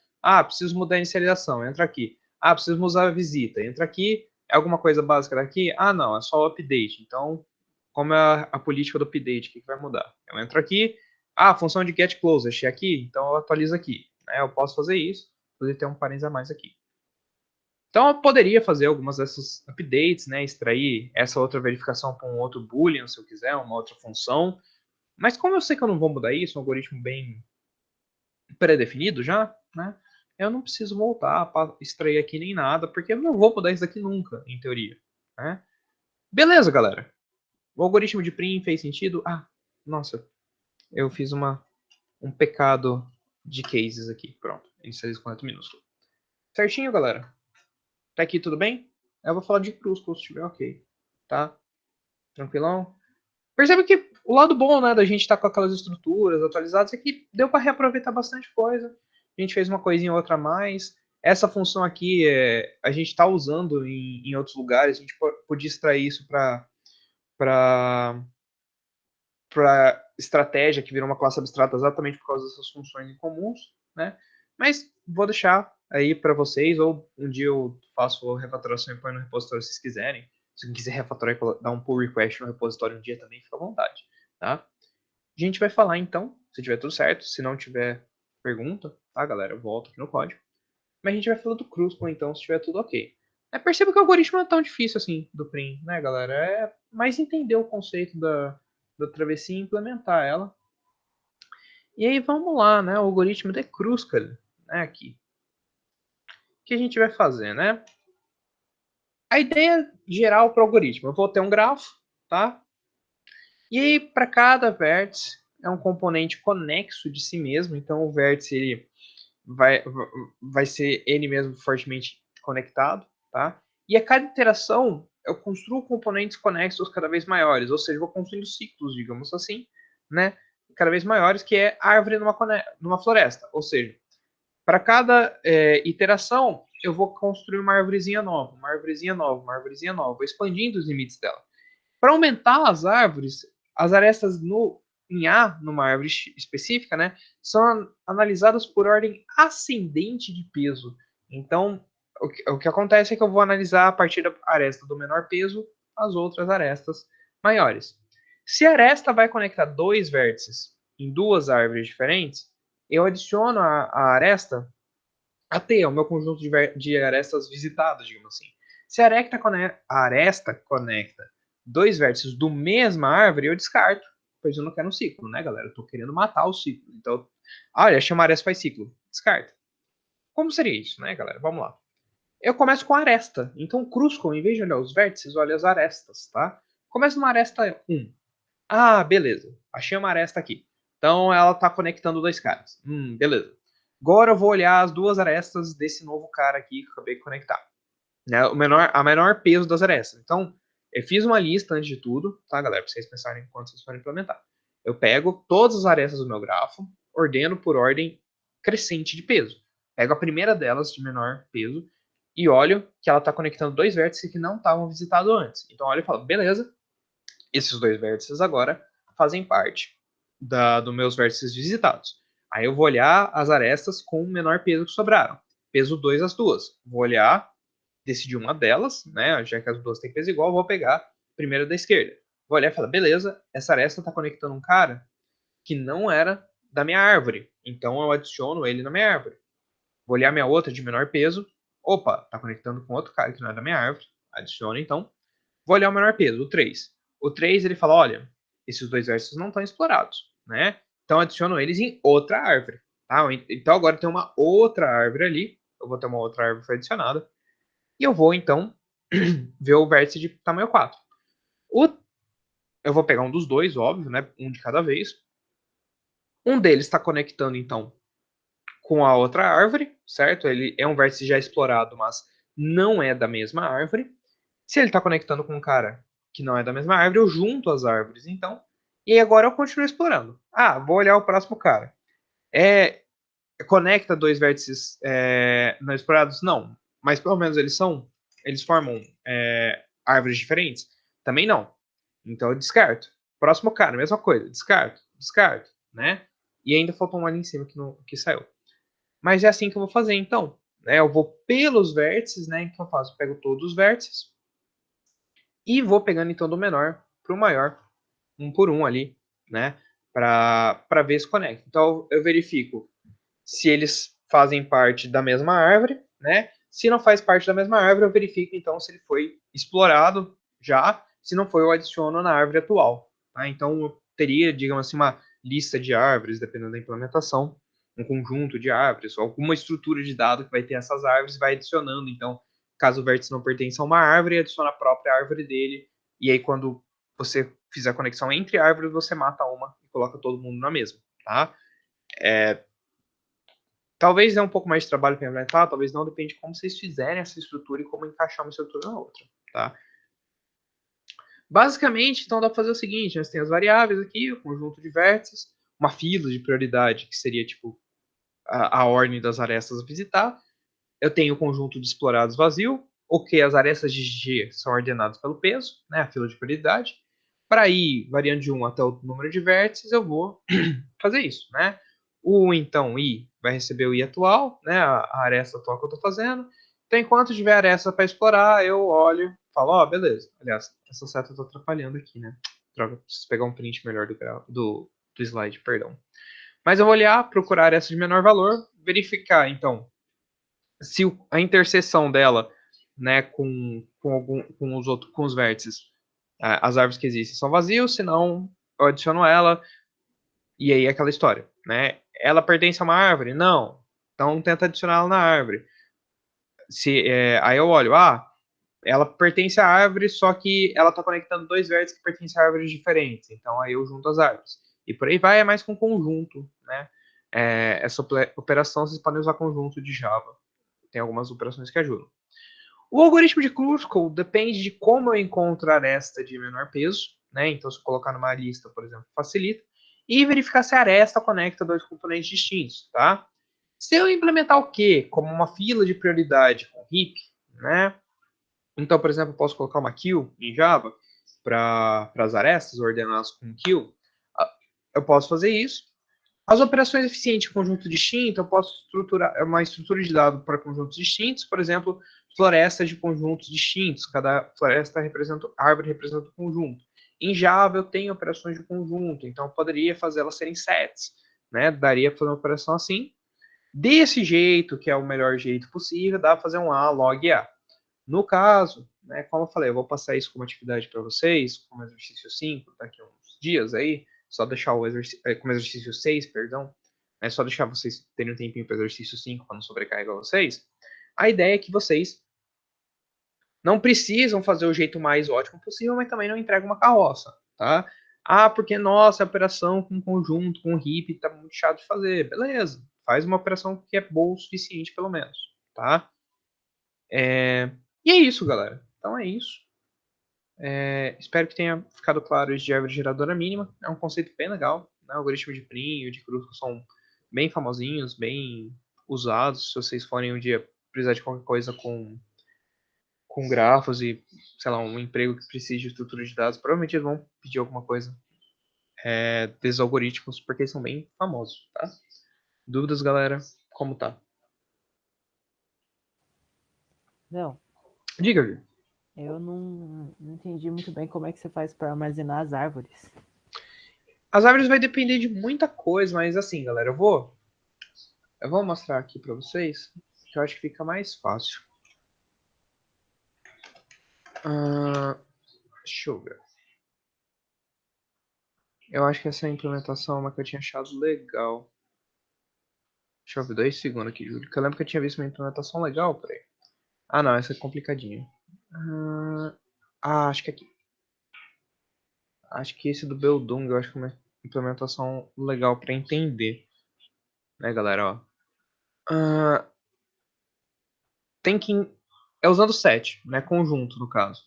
Preciso mudar a inicialização. Entra aqui. Preciso mudar a visita. Entra aqui. É alguma coisa básica daqui? Não, é só o update. Então, como é a política do update? O que vai mudar? Eu entro aqui. A função de get close. Achei aqui. Então eu atualizo aqui. Eu posso fazer isso. Poderia ter um parênteses a mais aqui. Então eu poderia fazer algumas dessas updates, né, extrair essa outra verificação para um outro boolean, se eu quiser, uma outra função. Mas como eu sei que eu não vou mudar isso, um algoritmo bem pré-definido já, né, eu não preciso voltar para extrair aqui nem nada, porque eu não vou mudar isso daqui nunca, em teoria. Né? Beleza, galera. O algoritmo de Prim fez sentido? Ah, nossa, eu fiz um pecado de cases aqui. Pronto, inserir com letra minúsculo. Certinho, galera? Tá aqui tudo bem? Eu vou falar de cruscule se estiver ok. Tá? Tranquilão? Percebe que o lado bom, né, da gente estar com aquelas estruturas atualizadas é que deu para reaproveitar bastante coisa. A gente fez uma coisinha ou outra a mais. Essa função aqui a gente está usando em outros lugares. A gente podia extrair isso para estratégia, que virou uma classe abstrata exatamente por causa dessas funções incomuns, né? Mas vou deixar aí para vocês, ou um dia eu faço a refatoração e põe no repositório se vocês quiserem. Se alguém quiser refatorar e dar um pull request no repositório um dia também, fica à vontade, tá? A gente vai falar então, se tiver tudo certo. Se não tiver pergunta, tá, galera? Eu volto aqui no código. Mas a gente vai falar do cruscule então, se tiver tudo ok. Perceba que o algoritmo não é tão difícil assim do Prim, né, galera? É mais entender o conceito da travessia e implementar ela. E aí vamos lá, né? O algoritmo de cruscule, né, aqui. O que a gente vai fazer, né? A ideia geral para o algoritmo, eu vou ter um grafo, tá? E aí, para cada vértice, é um componente conexo de si mesmo. Então, o vértice ele vai ser ele mesmo fortemente conectado, tá? E a cada iteração, eu construo componentes conexos cada vez maiores. Ou seja, eu vou construindo ciclos, digamos assim, né? Cada vez maiores, que é árvore numa floresta. Ou seja, para cada iteração, eu vou construir uma árvorezinha nova, uma árvorezinha nova, uma árvorezinha nova, expandindo os limites dela. Para aumentar as árvores, as arestas em A, numa árvore específica, né, são analisadas por ordem ascendente de peso. Então, o que acontece é que eu vou analisar a partir da aresta do menor peso as outras arestas maiores. Se a aresta vai conectar dois vértices em duas árvores diferentes, eu adiciono a aresta a T, é o meu conjunto de arestas visitadas, digamos assim. Se a aresta conecta dois vértices do mesma árvore, eu descarto, pois eu não quero um ciclo, né, galera? Eu estou querendo matar o ciclo. Então, olha, chama aresta faz ciclo. Descarta. Como seria isso, né, galera? Vamos lá. Eu começo com a aresta. Então, cruscule, em vez de olhar os vértices, olha as arestas, tá? Começa numa aresta 1. Ah, beleza. Achei uma aresta aqui. Então, ela está conectando dois caras. Beleza. Agora eu vou olhar as duas arestas desse novo cara aqui que eu acabei de conectar. Né? A menor peso das arestas. Então, eu fiz uma lista antes de tudo, tá, galera? Para vocês pensarem enquanto vocês forem implementar. Eu pego todas as arestas do meu grafo, ordeno por ordem crescente de peso. Pego a primeira delas, de menor peso, e olho que ela está conectando dois vértices que não estavam visitados antes. Então, olho e falo, beleza, esses dois vértices agora fazem parte dos meus vértices visitados. Aí eu vou olhar as arestas com o menor peso que sobraram. Peso 2 as duas. Vou olhar, decidir uma delas, né? Já que as duas têm peso igual, vou pegar a primeira da esquerda. Vou olhar e falar, beleza, essa aresta está conectando um cara que não era da minha árvore. Então eu adiciono ele na minha árvore. Vou olhar minha outra de menor peso. Opa, está conectando com outro cara que não é da minha árvore. Adiciono então. Vou olhar o menor peso, o 3. O 3 ele fala, olha, esses dois vértices não estão explorados, né? Então adiciono eles em outra árvore. Tá? Então agora tem uma outra árvore ali. Eu vou ter uma outra árvore adicionada. E eu vou então ver o vértice de tamanho 4. Eu vou pegar um dos dois, óbvio, né? Um de cada vez. Um deles está conectando então com a outra árvore, certo? Ele é um vértice já explorado, mas não é da mesma árvore. Se ele está conectando com um cara que não é da mesma árvore, eu junto as árvores, então. E agora eu continuo explorando. Ah, vou olhar o próximo cara. Conecta dois vértices não explorados? Não. Mas pelo menos eles formam árvores diferentes? Também não. Então eu descarto. Próximo cara, mesma coisa. Descarto, né? E ainda faltou um ali em cima que saiu. Mas é assim que eu vou fazer, então. Né? Eu vou pelos vértices, né? Então eu faço, pego todos os vértices e vou pegando então do menor para o maior, um por um ali, né? Para ver se conecta. Então eu verifico se eles fazem parte da mesma árvore, né? Se não faz parte da mesma árvore, eu verifico então se ele foi explorado já. Se não foi, eu adiciono na árvore atual. Tá? Então eu teria, digamos assim, uma lista de árvores, dependendo da implementação, um conjunto de árvores, ou alguma estrutura de dado que vai ter essas árvores, vai adicionando. Então, caso o vértice não pertença a uma árvore, adiciona a própria árvore dele, e aí quando você fizer a conexão entre árvores, você mata uma e coloca todo mundo na mesma, tá? Talvez dê um pouco mais de trabalho para implementar, talvez não, depende de como vocês fizerem essa estrutura e como encaixar uma estrutura na outra, tá? Basicamente, então dá para fazer o seguinte, nós temos as variáveis aqui, o conjunto de vértices, uma fila de prioridade, que seria tipo a ordem das arestas a visitar. Eu tenho o conjunto de explorados vazio, ok, as arestas de G são ordenadas pelo peso, né, a fila de prioridade. Para ir variando de 1 até o número de vértices, eu vou fazer isso, né? O então I vai receber o I atual, né, a aresta atual que eu estou fazendo. Então, enquanto tiver aresta para explorar, eu olho, falo, ó, beleza. Aliás, essa seta está atrapalhando aqui, né? Droga, preciso pegar um print melhor do slide, perdão. Mas eu vou olhar, procurar essa de menor valor, verificar, então, se a interseção dela, né, com os vértices, as árvores que existem são vazios, senão eu adiciono ela, e aí é aquela história, né? Ela pertence a uma árvore? Não. Então tenta adicionar ela na árvore. Aí eu olho, ela pertence à árvore, só que ela está conectando dois vértices que pertencem a árvores diferentes. Então aí eu junto as árvores. E por aí vai, é mais com conjunto, né? Essa operação vocês podem usar conjunto de Java. Tem algumas operações que ajudam. O algoritmo de Kruskal depende de como eu encontro a aresta de menor peso, né? Então, se eu colocar numa lista, por exemplo, facilita. E verificar se a aresta conecta dois componentes distintos, tá? Se eu implementar o quê? Como uma fila de prioridade com heap, né? Então, por exemplo, eu posso colocar uma queue em Java para as arestas ordenadas com queue. Eu posso fazer isso. As operações eficientes de conjunto distinto, eu posso estruturar uma estrutura de dados para conjuntos distintos, por exemplo, florestas de conjuntos distintos. Cada floresta representa, árvore representa um conjunto. Em Java eu tenho operações de conjunto, então eu poderia fazer elas serem sets, né? Daria para fazer uma operação assim. Desse jeito, que é o melhor jeito possível, dá para fazer um A log A. No caso, né, como eu falei, eu vou passar isso como atividade para vocês, como exercício 5, daqui a uns dias aí, só deixar o exercício, como exercício 6, perdão, né, só deixar vocês terem um tempinho para o exercício 5 para não sobrecarregar vocês. A ideia é que vocês não precisam fazer o jeito mais ótimo possível, mas também não entregam uma carroça, tá? Porque, nossa, a operação com conjunto, com heap, tá muito chato de fazer. Beleza, faz uma operação que é boa o suficiente, pelo menos, tá? E é isso, galera. Então é isso. Espero que tenha ficado claro isso de árvore geradora mínima. É um conceito bem legal. Né? O algoritmo de Prim e o de Kruskal são bem famosinhos, bem usados. Se vocês forem um dia precisar de qualquer coisa com grafos e, sei lá, um emprego que precise de estrutura de dados, provavelmente eles vão pedir alguma coisa desses algoritmos, porque eles são bem famosos, tá? Dúvidas, galera? Como tá? Não, Diga, Vir. eu não entendi muito bem como é que você faz para armazenar as árvores. As árvores vai depender de muita coisa, mas assim, galera, eu vou mostrar aqui para vocês, que eu acho que fica mais fácil. Deixa eu ver. Eu acho que essa implementação é uma que eu tinha achado legal. Deixa eu ver, 2 segundos aqui, Júlio. Que eu lembro que eu tinha visto uma implementação legal, peraí. Não, essa é complicadinha. Acho que aqui. Acho que esse do Beldung, eu acho que é uma implementação legal para entender. Né, galera, ó. Tem que... É usando set, né, conjunto, no caso.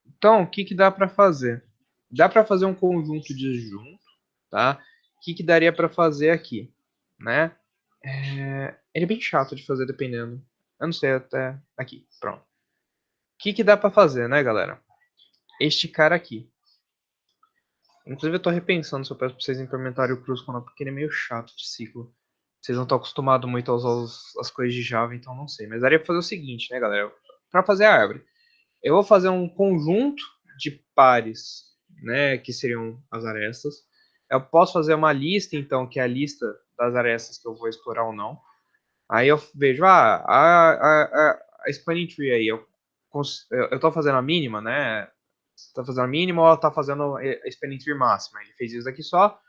Então, o que dá para fazer? Dá para fazer um conjunto disjunto, tá? O que daria para fazer aqui, né? Ele é bem chato de fazer dependendo. Eu não sei até aqui, pronto. O que dá para fazer, né, galera? Este cara aqui. Inclusive eu tô repensando se eu peço pra vocês implementarem o Cruz não, porque ele é meio chato de ciclo. Vocês não estão acostumados muito a usar as coisas de Java, então não sei. Mas daria pra fazer o seguinte, né, galera? Para fazer a árvore, eu vou fazer um conjunto de pares, né, que seriam as arestas. Eu posso fazer uma lista, então, que é a lista das arestas que eu vou explorar ou não. Aí eu vejo, a spanning tree aí, eu tô fazendo a mínima, né? Tá fazendo a mínima ou ela tá fazendo a spanning tree máxima? Ele fez isso aqui só,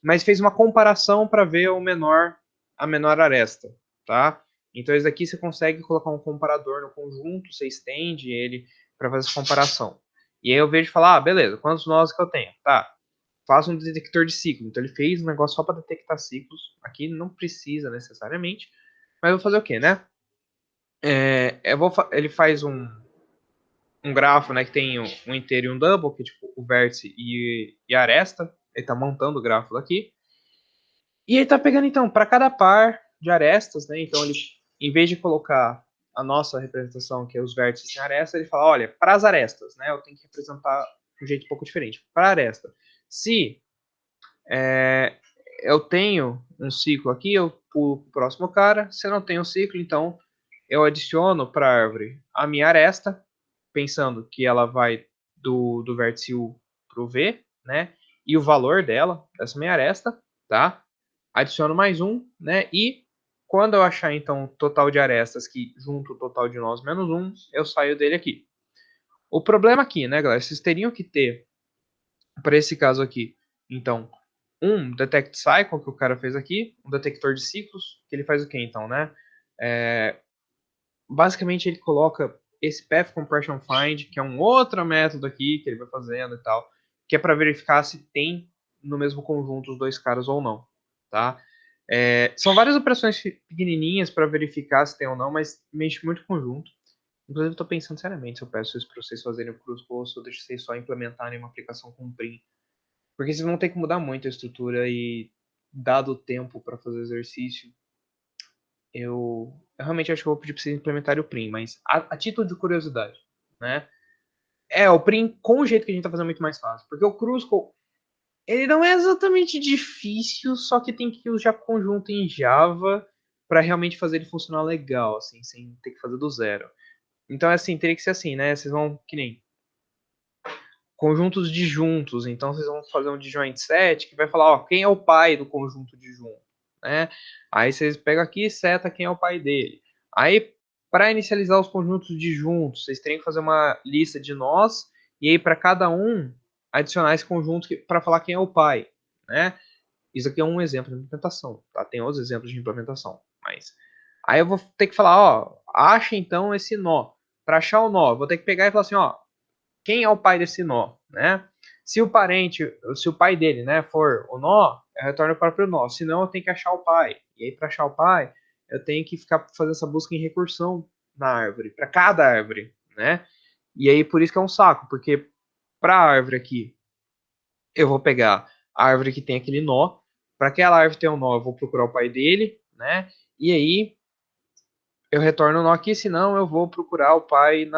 mas fez uma comparação para ver o menor a menor aresta, tá? Então, esse daqui você consegue colocar um comparador no conjunto, você estende ele para fazer essa comparação. E aí eu vejo e falar, beleza, quantos nós que eu tenho? Tá, faça um detector de ciclo. Então, ele fez um negócio só para detectar ciclos. Aqui não precisa necessariamente, mas eu vou fazer o quê, né? Ele faz um grafo, né, que tem um inteiro e um double, que é tipo o vértice e a aresta. Ele está montando o grafo daqui. E ele está pegando, então, para cada par de arestas, né? Então, ele, em vez de colocar a nossa representação, que é os vértices em aresta, ele fala, olha, para as arestas, né? Eu tenho que representar de um jeito um pouco diferente. Para a aresta, se eu tenho um ciclo aqui, eu pulo para o próximo cara. Se eu não tenho um ciclo, então eu adiciono para a árvore a minha aresta, pensando que ela vai do vértice U para o V, né? E o valor dela, dessa minha aresta, tá? Adiciono mais um, né? E quando eu achar, então, o total de arestas que junto o total de nós menos um, eu saio dele aqui. O problema aqui, né, galera? Vocês teriam que ter, para esse caso aqui, então, um detect cycle que o cara fez aqui, um detector de ciclos, que ele faz o que então, né? Basicamente ele coloca esse path compression find, que é um outro método aqui que ele vai fazendo e tal, que é para verificar se tem no mesmo conjunto os dois caras ou não, tá? São várias operações pequenininhas para verificar se tem ou não, mas mexe muito com o conjunto. Inclusive, estou pensando seriamente se eu peço isso para vocês fazerem o Cruz ou se eu deixo vocês só implementarem uma aplicação com Prim. Porque vocês vão ter que mudar muito a estrutura e, dado o tempo para fazer o exercício, eu realmente acho que eu vou pedir para vocês implementarem o Prim, mas a título de curiosidade, né? O Prim com o jeito que a gente tá fazendo é muito mais fácil. Porque o Crucible, ele não é exatamente difícil, só que tem que usar conjunto em Java para realmente fazer ele funcionar legal, assim, sem ter que fazer do zero. Então, assim, teria que ser assim, né? Vocês vão, que nem conjuntos disjuntos. Então, vocês vão fazer um disjoint set que vai falar, ó, quem é o pai do conjunto disjunto, né? Aí vocês pegam aqui e seta quem é o pai dele. Aí, para inicializar os conjuntos disjuntos, vocês teriam que fazer uma lista de nós e aí para cada um adicionar esse conjunto para falar quem é o pai, né? Isso aqui é um exemplo de implementação, tá? Tem outros exemplos de implementação, mas aí eu vou ter que falar, ó, acha então esse nó. Para achar o nó, eu vou ter que pegar e falar assim, ó, quem é o pai desse nó, né? Se o parente, se o pai dele, né, for o nó, eu retorno para o próprio nó. Senão eu tenho que achar o pai. E aí para achar o pai, eu tenho que ficar fazendo essa busca em recursão na árvore, para cada árvore, né? E aí por isso que é um saco, porque para a árvore aqui, eu vou pegar a árvore que tem aquele nó. Para aquela árvore ter um nó, eu vou procurar o pai dele, né? E aí eu retorno o nó aqui, senão eu vou procurar o pai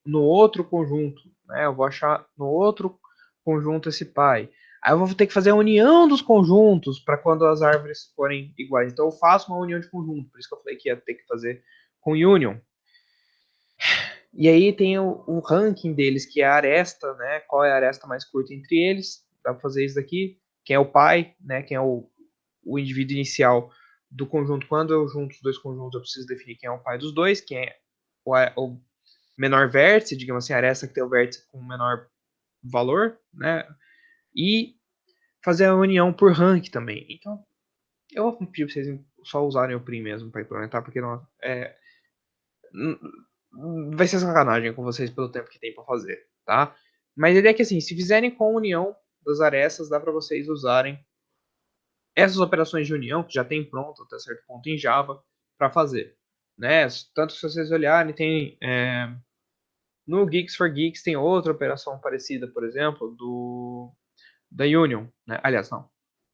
no outro conjunto, né? Eu vou achar no outro conjunto esse pai. Aí eu vou ter que fazer a união dos conjuntos para quando as árvores forem iguais. Então eu faço uma união de conjunto, por isso que eu falei que ia ter que fazer com union. E aí tem o ranking deles, que é a aresta, né? Qual é a aresta mais curta entre eles? Dá para fazer isso daqui. Quem é o pai, né? Quem é o indivíduo inicial do conjunto. Quando eu junto os dois conjuntos, eu preciso definir quem é o pai dos dois, quem é o menor vértice, digamos assim, a aresta que tem o vértice com menor valor, né? E fazer a união por rank também. Então, eu vou pedir para vocês só usarem o prim mesmo para implementar, porque não vai ser sacanagem com vocês pelo tempo que tem para fazer, tá? Mas a ideia é que assim, se fizerem com a união das arestas, dá para vocês usarem essas operações de união que já tem pronto até certo ponto em Java para fazer, né? Tanto se vocês olharem, tem no Geeks for Geeks tem outra operação parecida, por exemplo, da Union, né? Aliás, não.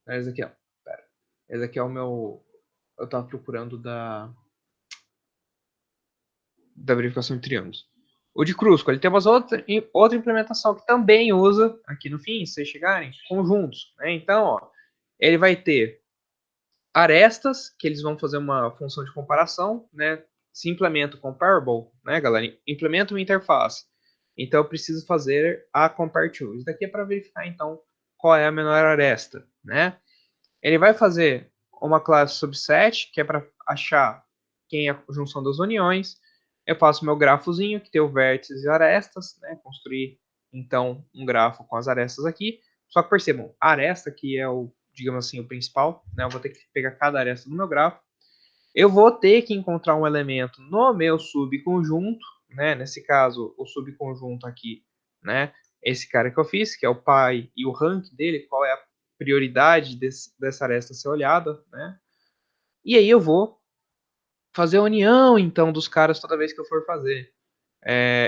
Esse aqui, ó. Pera. Esse aqui é o meu. Eu tava procurando da verificação de triângulos. O de Crusco, ele tem outra implementação que também usa, aqui no fim, se vocês chegarem, conjuntos. Né? Então, ó, ele vai ter arestas, que eles vão fazer uma função de comparação, né? Se implementa o comparable, né, galera? Implementa uma interface. Então eu preciso fazer a compare to. Isso daqui é para verificar então qual é a menor aresta, né? Ele vai fazer uma classe subset, que é para achar quem é a junção das uniões. Eu faço meu grafozinho, que tem o vértices e arestas, né? Construir então um grafo com as arestas aqui. Só que percebam, a aresta que é o, digamos assim, o principal, né? Eu vou ter que pegar cada aresta do meu grafo eu vou ter que encontrar um elemento no meu subconjunto, né? Nesse caso, o subconjunto aqui, né? Esse cara que eu fiz, que é o pai, e o rank dele, qual é a prioridade dessa aresta ser olhada, né? E aí eu vou fazer a união, então, dos caras toda vez que eu for fazer.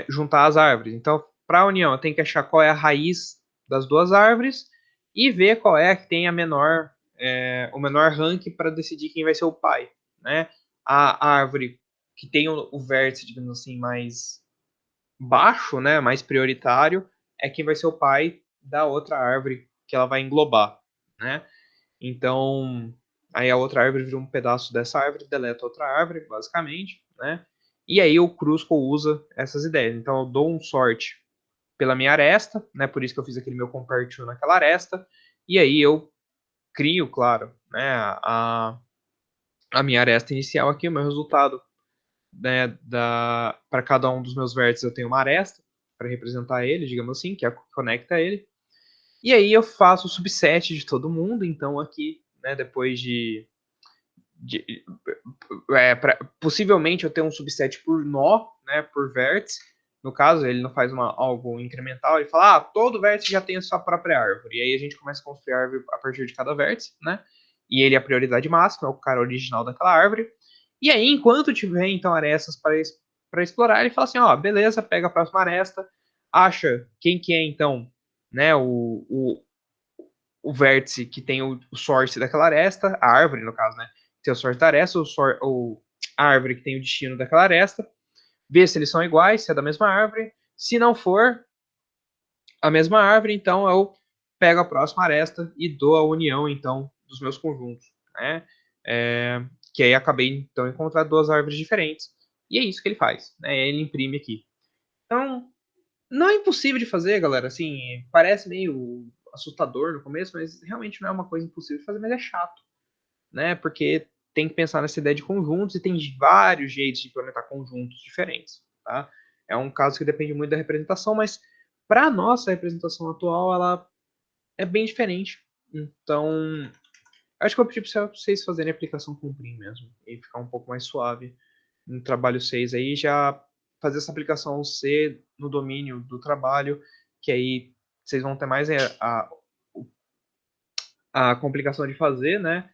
Juntar as árvores. Então, para a união, eu tenho que achar qual é a raiz das duas árvores e ver qual é a que tem o menor rank para decidir quem vai ser o pai, né? A árvore que tem o vértice, digamos assim, mais baixo, né, mais prioritário, é quem vai ser o pai da outra árvore que ela vai englobar, né? Então, aí a outra árvore vira um pedaço dessa árvore, deleta outra árvore, basicamente, né? E aí o Crusco usa essas ideias. Então eu dou um sort pela minha aresta, né? Por isso que eu fiz aquele meu compartilho naquela aresta. E aí eu crio, claro, né, a minha aresta inicial aqui, o meu resultado, né, para cada um dos meus vértices eu tenho uma aresta para representar ele, digamos assim, que é a que conecta ele. E aí eu faço o subset de todo mundo, então aqui, né, depois de possivelmente eu tenho um subset por nó, né, por vértice. No caso, ele não faz algo incremental, ele fala, todo vértice já tem a sua própria árvore. E aí a gente começa a construir a árvore a partir de cada vértice, né? E ele é a prioridade máxima, é o cara original daquela árvore. E aí, enquanto tiver, então, arestas para explorar, ele fala assim, beleza, pega a próxima aresta, acha quem que é, então, né, o vértice que tem o source daquela aresta, a árvore, no caso, né? Tem o source da aresta, a árvore que tem o destino daquela aresta, vê se eles são iguais, se é da mesma árvore. Se não for a mesma árvore, então eu pego a próxima aresta e dou a união, então, dos meus conjuntos, né? Que aí acabei, então, encontrando duas árvores diferentes. E é isso que ele faz, né? Ele imprime aqui. Então, não é impossível de fazer, galera. Assim, parece meio assustador no começo, mas realmente não é uma coisa impossível de fazer, mas é chato, né? Porque tem que pensar nessa ideia de conjuntos e tem vários jeitos de implementar conjuntos diferentes, tá? É um caso que depende muito da representação, mas para a nossa representação atual, ela é bem diferente. Então, acho que eu vou pedir para vocês fazerem a aplicação com o Prim mesmo e ficar um pouco mais suave no trabalho 6 aí, já fazer essa aplicação C no domínio do trabalho, que aí vocês vão ter mais a complicação de fazer, né?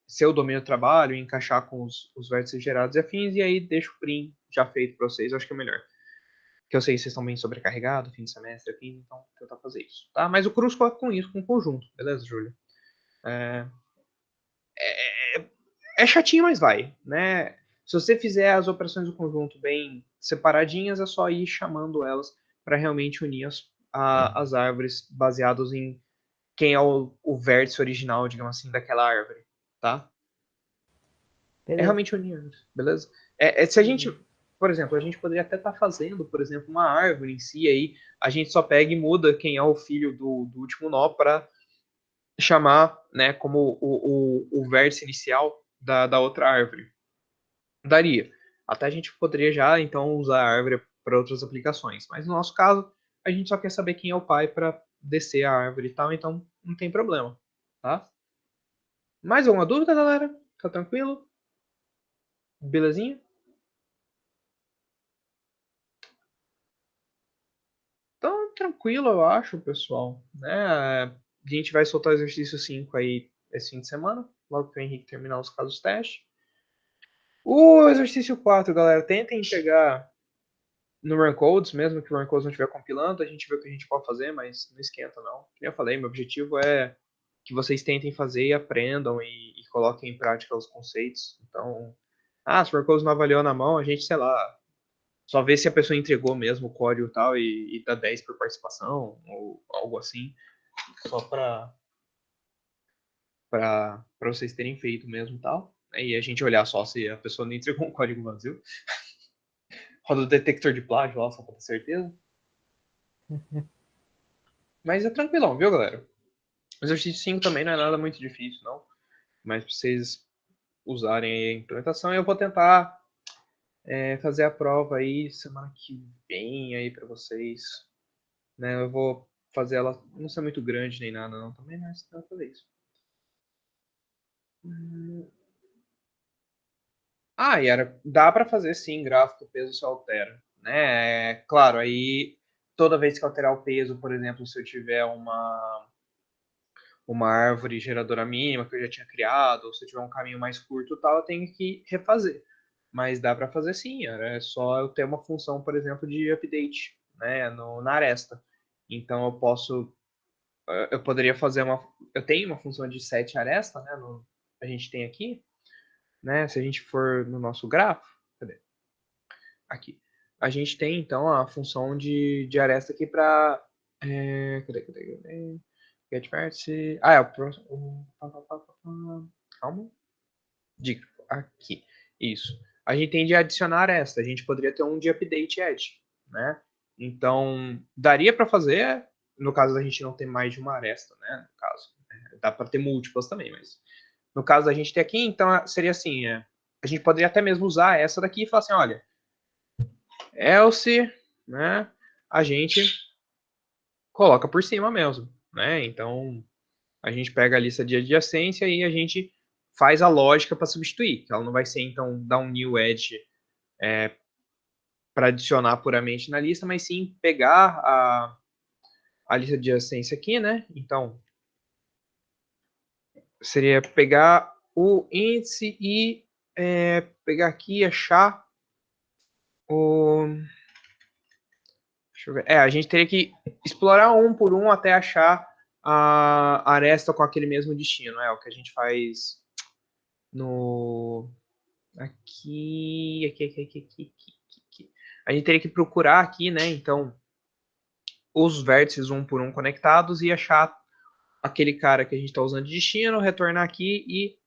Ser o domínio do trabalho, encaixar com os vértices gerados e afins, e aí deixa o Prim já feito para vocês, eu acho que é melhor. Que eu sei que vocês estão bem sobrecarregados, fim de semestre, afins, então tentar fazer isso, tá? Mas o Cruz coloca com isso, com o conjunto, beleza, Júlio? É chatinho, mas vai, né? Se você fizer as operações do conjunto bem separadinhas, é só ir chamando elas para realmente unir as árvores baseados em quem é o vértice original, digamos assim, daquela árvore, tá? É Beleza. realmente unir árvores, beleza? Se a gente, por exemplo, a gente poderia até estar fazendo, por exemplo, uma árvore em si, aí a gente só pega e muda quem é o filho do último nó para chamar, né, como o vértice inicial da outra árvore. Daria. Até a gente poderia já, então, usar a árvore para outras aplicações. Mas no nosso caso, a gente só quer saber quem é o pai para descer a árvore e tal, então não tem problema, tá? Mais alguma dúvida, galera? Tá tranquilo? Belezinha? Então, tranquilo, eu acho, pessoal. Né? A gente vai soltar o exercício 5 aí esse fim de semana, logo que o Henrique terminar os casos teste. O exercício 4, galera, tentem chegar no Run Codes, mesmo que o Run Codes não estiver compilando, a gente vê o que a gente pode fazer, mas não esquenta não. Como eu falei, meu objetivo é que vocês tentem fazer e aprendam e coloquem em prática os conceitos. Então, se o Run Codes não avaliou na mão, a gente, sei lá, só vê se a pessoa entregou mesmo o código e tal e dá 10 por participação ou algo assim, só para vocês terem feito mesmo e tal. E a gente olhar só se a pessoa não entregou um código vazio. Roda o detector de plágio lá, só pra ter certeza. Mas é tranquilão, viu, galera? O exercício 5 também não é nada muito difícil, não. Mas pra vocês usarem aí a implementação, eu vou tentar fazer a prova aí semana que vem aí pra vocês. Né? Eu vou fazer ela não ser muito grande nem nada, não, também, mas eu vou fazer isso. Yara, dá para fazer sim gráfico, o peso se altera, né? Claro, aí toda vez que alterar o peso, por exemplo, se eu tiver uma árvore geradora mínima que eu já tinha criado, ou se eu tiver um caminho mais curto, tal, eu tenho que refazer. Mas dá para fazer sim, Yara. É só eu ter uma função, por exemplo, de update, né, na aresta. Então eu poderia fazer eu tenho uma função de set aresta, né, a gente tem aqui, né, se a gente for no nosso grafo, cadê? Aqui. A gente tem, então, a função de aresta aqui para. Cadê? Get vértice. É o próximo. Calma. Aqui. Isso. A gente tem de adicionar aresta. A gente poderia ter um de update edge, né? Então, daria para fazer, no caso da gente não ter mais de uma aresta, né? No caso. Dá para ter múltiplas também, mas. No caso da gente ter aqui, então seria assim: a gente poderia até mesmo usar essa daqui e falar assim: olha, else, né, a gente coloca por cima mesmo, né? Então, a gente pega a lista de adjacência e a gente faz a lógica para substituir, que ela não vai ser, então, dar um new edge para adicionar puramente na lista, mas sim pegar a lista de adjacência aqui, né? Então, seria pegar o índice e pegar aqui e achar o... Deixa eu ver. A gente teria que explorar um por um até achar a aresta com aquele mesmo destino. É o que a gente faz no. Aqui. A gente teria que procurar aqui, né? Então, os vértices um por um conectados e achar aquele cara que a gente está usando de destino, retornar aqui e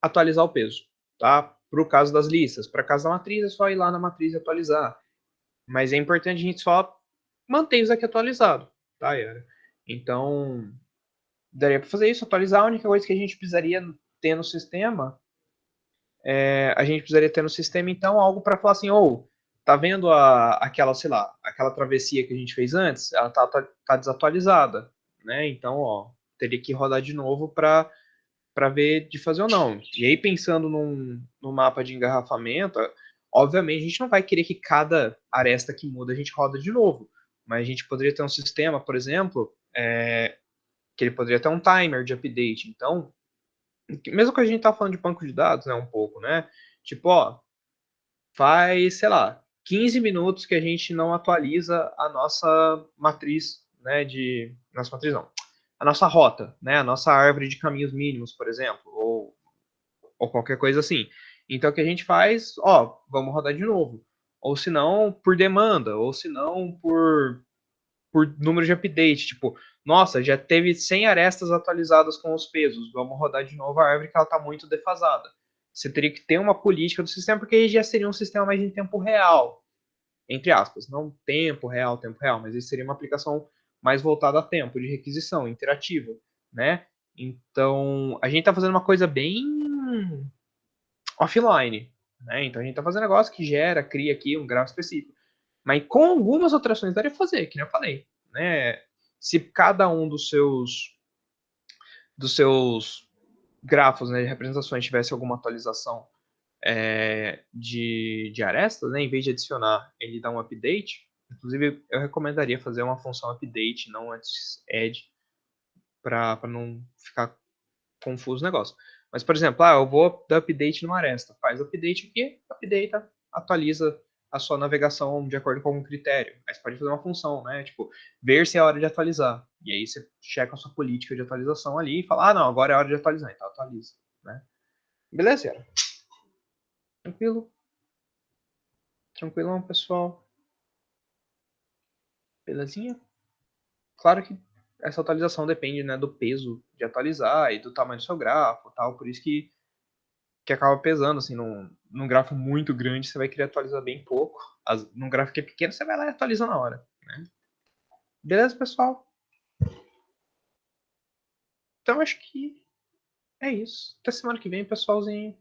atualizar o peso, tá? Para o caso das listas. Para caso da matriz, é só ir lá na matriz e atualizar. Mas é importante a gente só manter isso aqui atualizado, tá, Yara? Então, daria para fazer isso, atualizar. A única coisa que a gente precisaria ter no sistema, a gente precisaria ter no sistema, então, algo para falar assim, ou, tá vendo aquela, sei lá, aquela travessia que a gente fez antes? Ela tá desatualizada, né? Então, ó, teria que rodar de novo para ver de fazer ou não. E aí, pensando num mapa de engarrafamento, obviamente a gente não vai querer que cada aresta que muda a gente roda de novo. Mas a gente poderia ter um sistema, por exemplo, que ele poderia ter um timer de update. Então, mesmo que a gente tá falando de banco de dados, né, um pouco, né? Tipo, ó, faz, sei lá, 15 minutos que a gente não atualiza a nossa matriz, né, nossa matriz não, a nossa rota, né, a nossa árvore de caminhos mínimos, por exemplo, ou qualquer coisa assim. Então, o que a gente faz, ó, vamos rodar de novo. Ou se não, por demanda, ou se não, por número de update. Tipo, nossa, já teve 100 arestas atualizadas com os pesos, vamos rodar de novo a árvore que ela está muito defasada. Você teria que ter uma política do sistema, porque aí já seria um sistema mais em tempo real, entre aspas. Não tempo real, mas isso seria uma aplicação mais voltada a tempo, de requisição, interativa, né? Então, a gente está fazendo uma coisa bem offline, né? Então a gente está fazendo um negócio que gera, cria aqui um grafo específico. Mas com algumas alterações daria pra fazer, que nem eu falei, né? Se cada um dos seus grafos, né, de representações tivesse alguma atualização de arestas, né, em vez de adicionar, ele dá um update. Inclusive, eu recomendaria fazer uma função update, não antes add, para não ficar confuso o negócio. Mas, por exemplo, eu vou dar update numa aresta. Faz update aqui, updata, atualiza a sua navegação de acordo com algum critério. Mas pode fazer uma função, né? Tipo, ver se é hora de atualizar. E aí você checa a sua política de atualização ali e fala, não, agora é hora de atualizar. Então atualiza, né? Beleza, Yara? Tranquilo? Tranquilão, pessoal? Belezinha? Claro que essa atualização depende, né, do peso de atualizar e do tamanho do seu grafo, tal. Por isso que acaba pesando, assim, num grafo muito grande você vai querer atualizar bem pouco, num gráfico que é pequeno você vai lá e atualiza na hora, né? Beleza, pessoal? Então acho que é isso. Até semana que vem, pessoalzinho.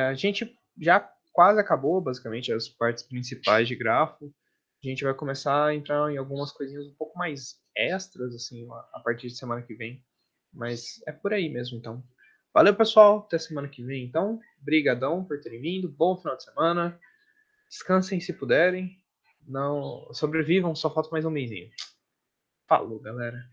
A gente já quase acabou, basicamente, as partes principais de grafo. A gente vai começar a entrar em algumas coisinhas um pouco mais extras, assim, a partir de semana que vem. Mas é por aí mesmo, então. Valeu, pessoal. Até semana que vem, então. Brigadão por terem vindo. Bom final de semana. Descansem se puderem. Não sobrevivam, só falta mais um mesinho. Falou, galera.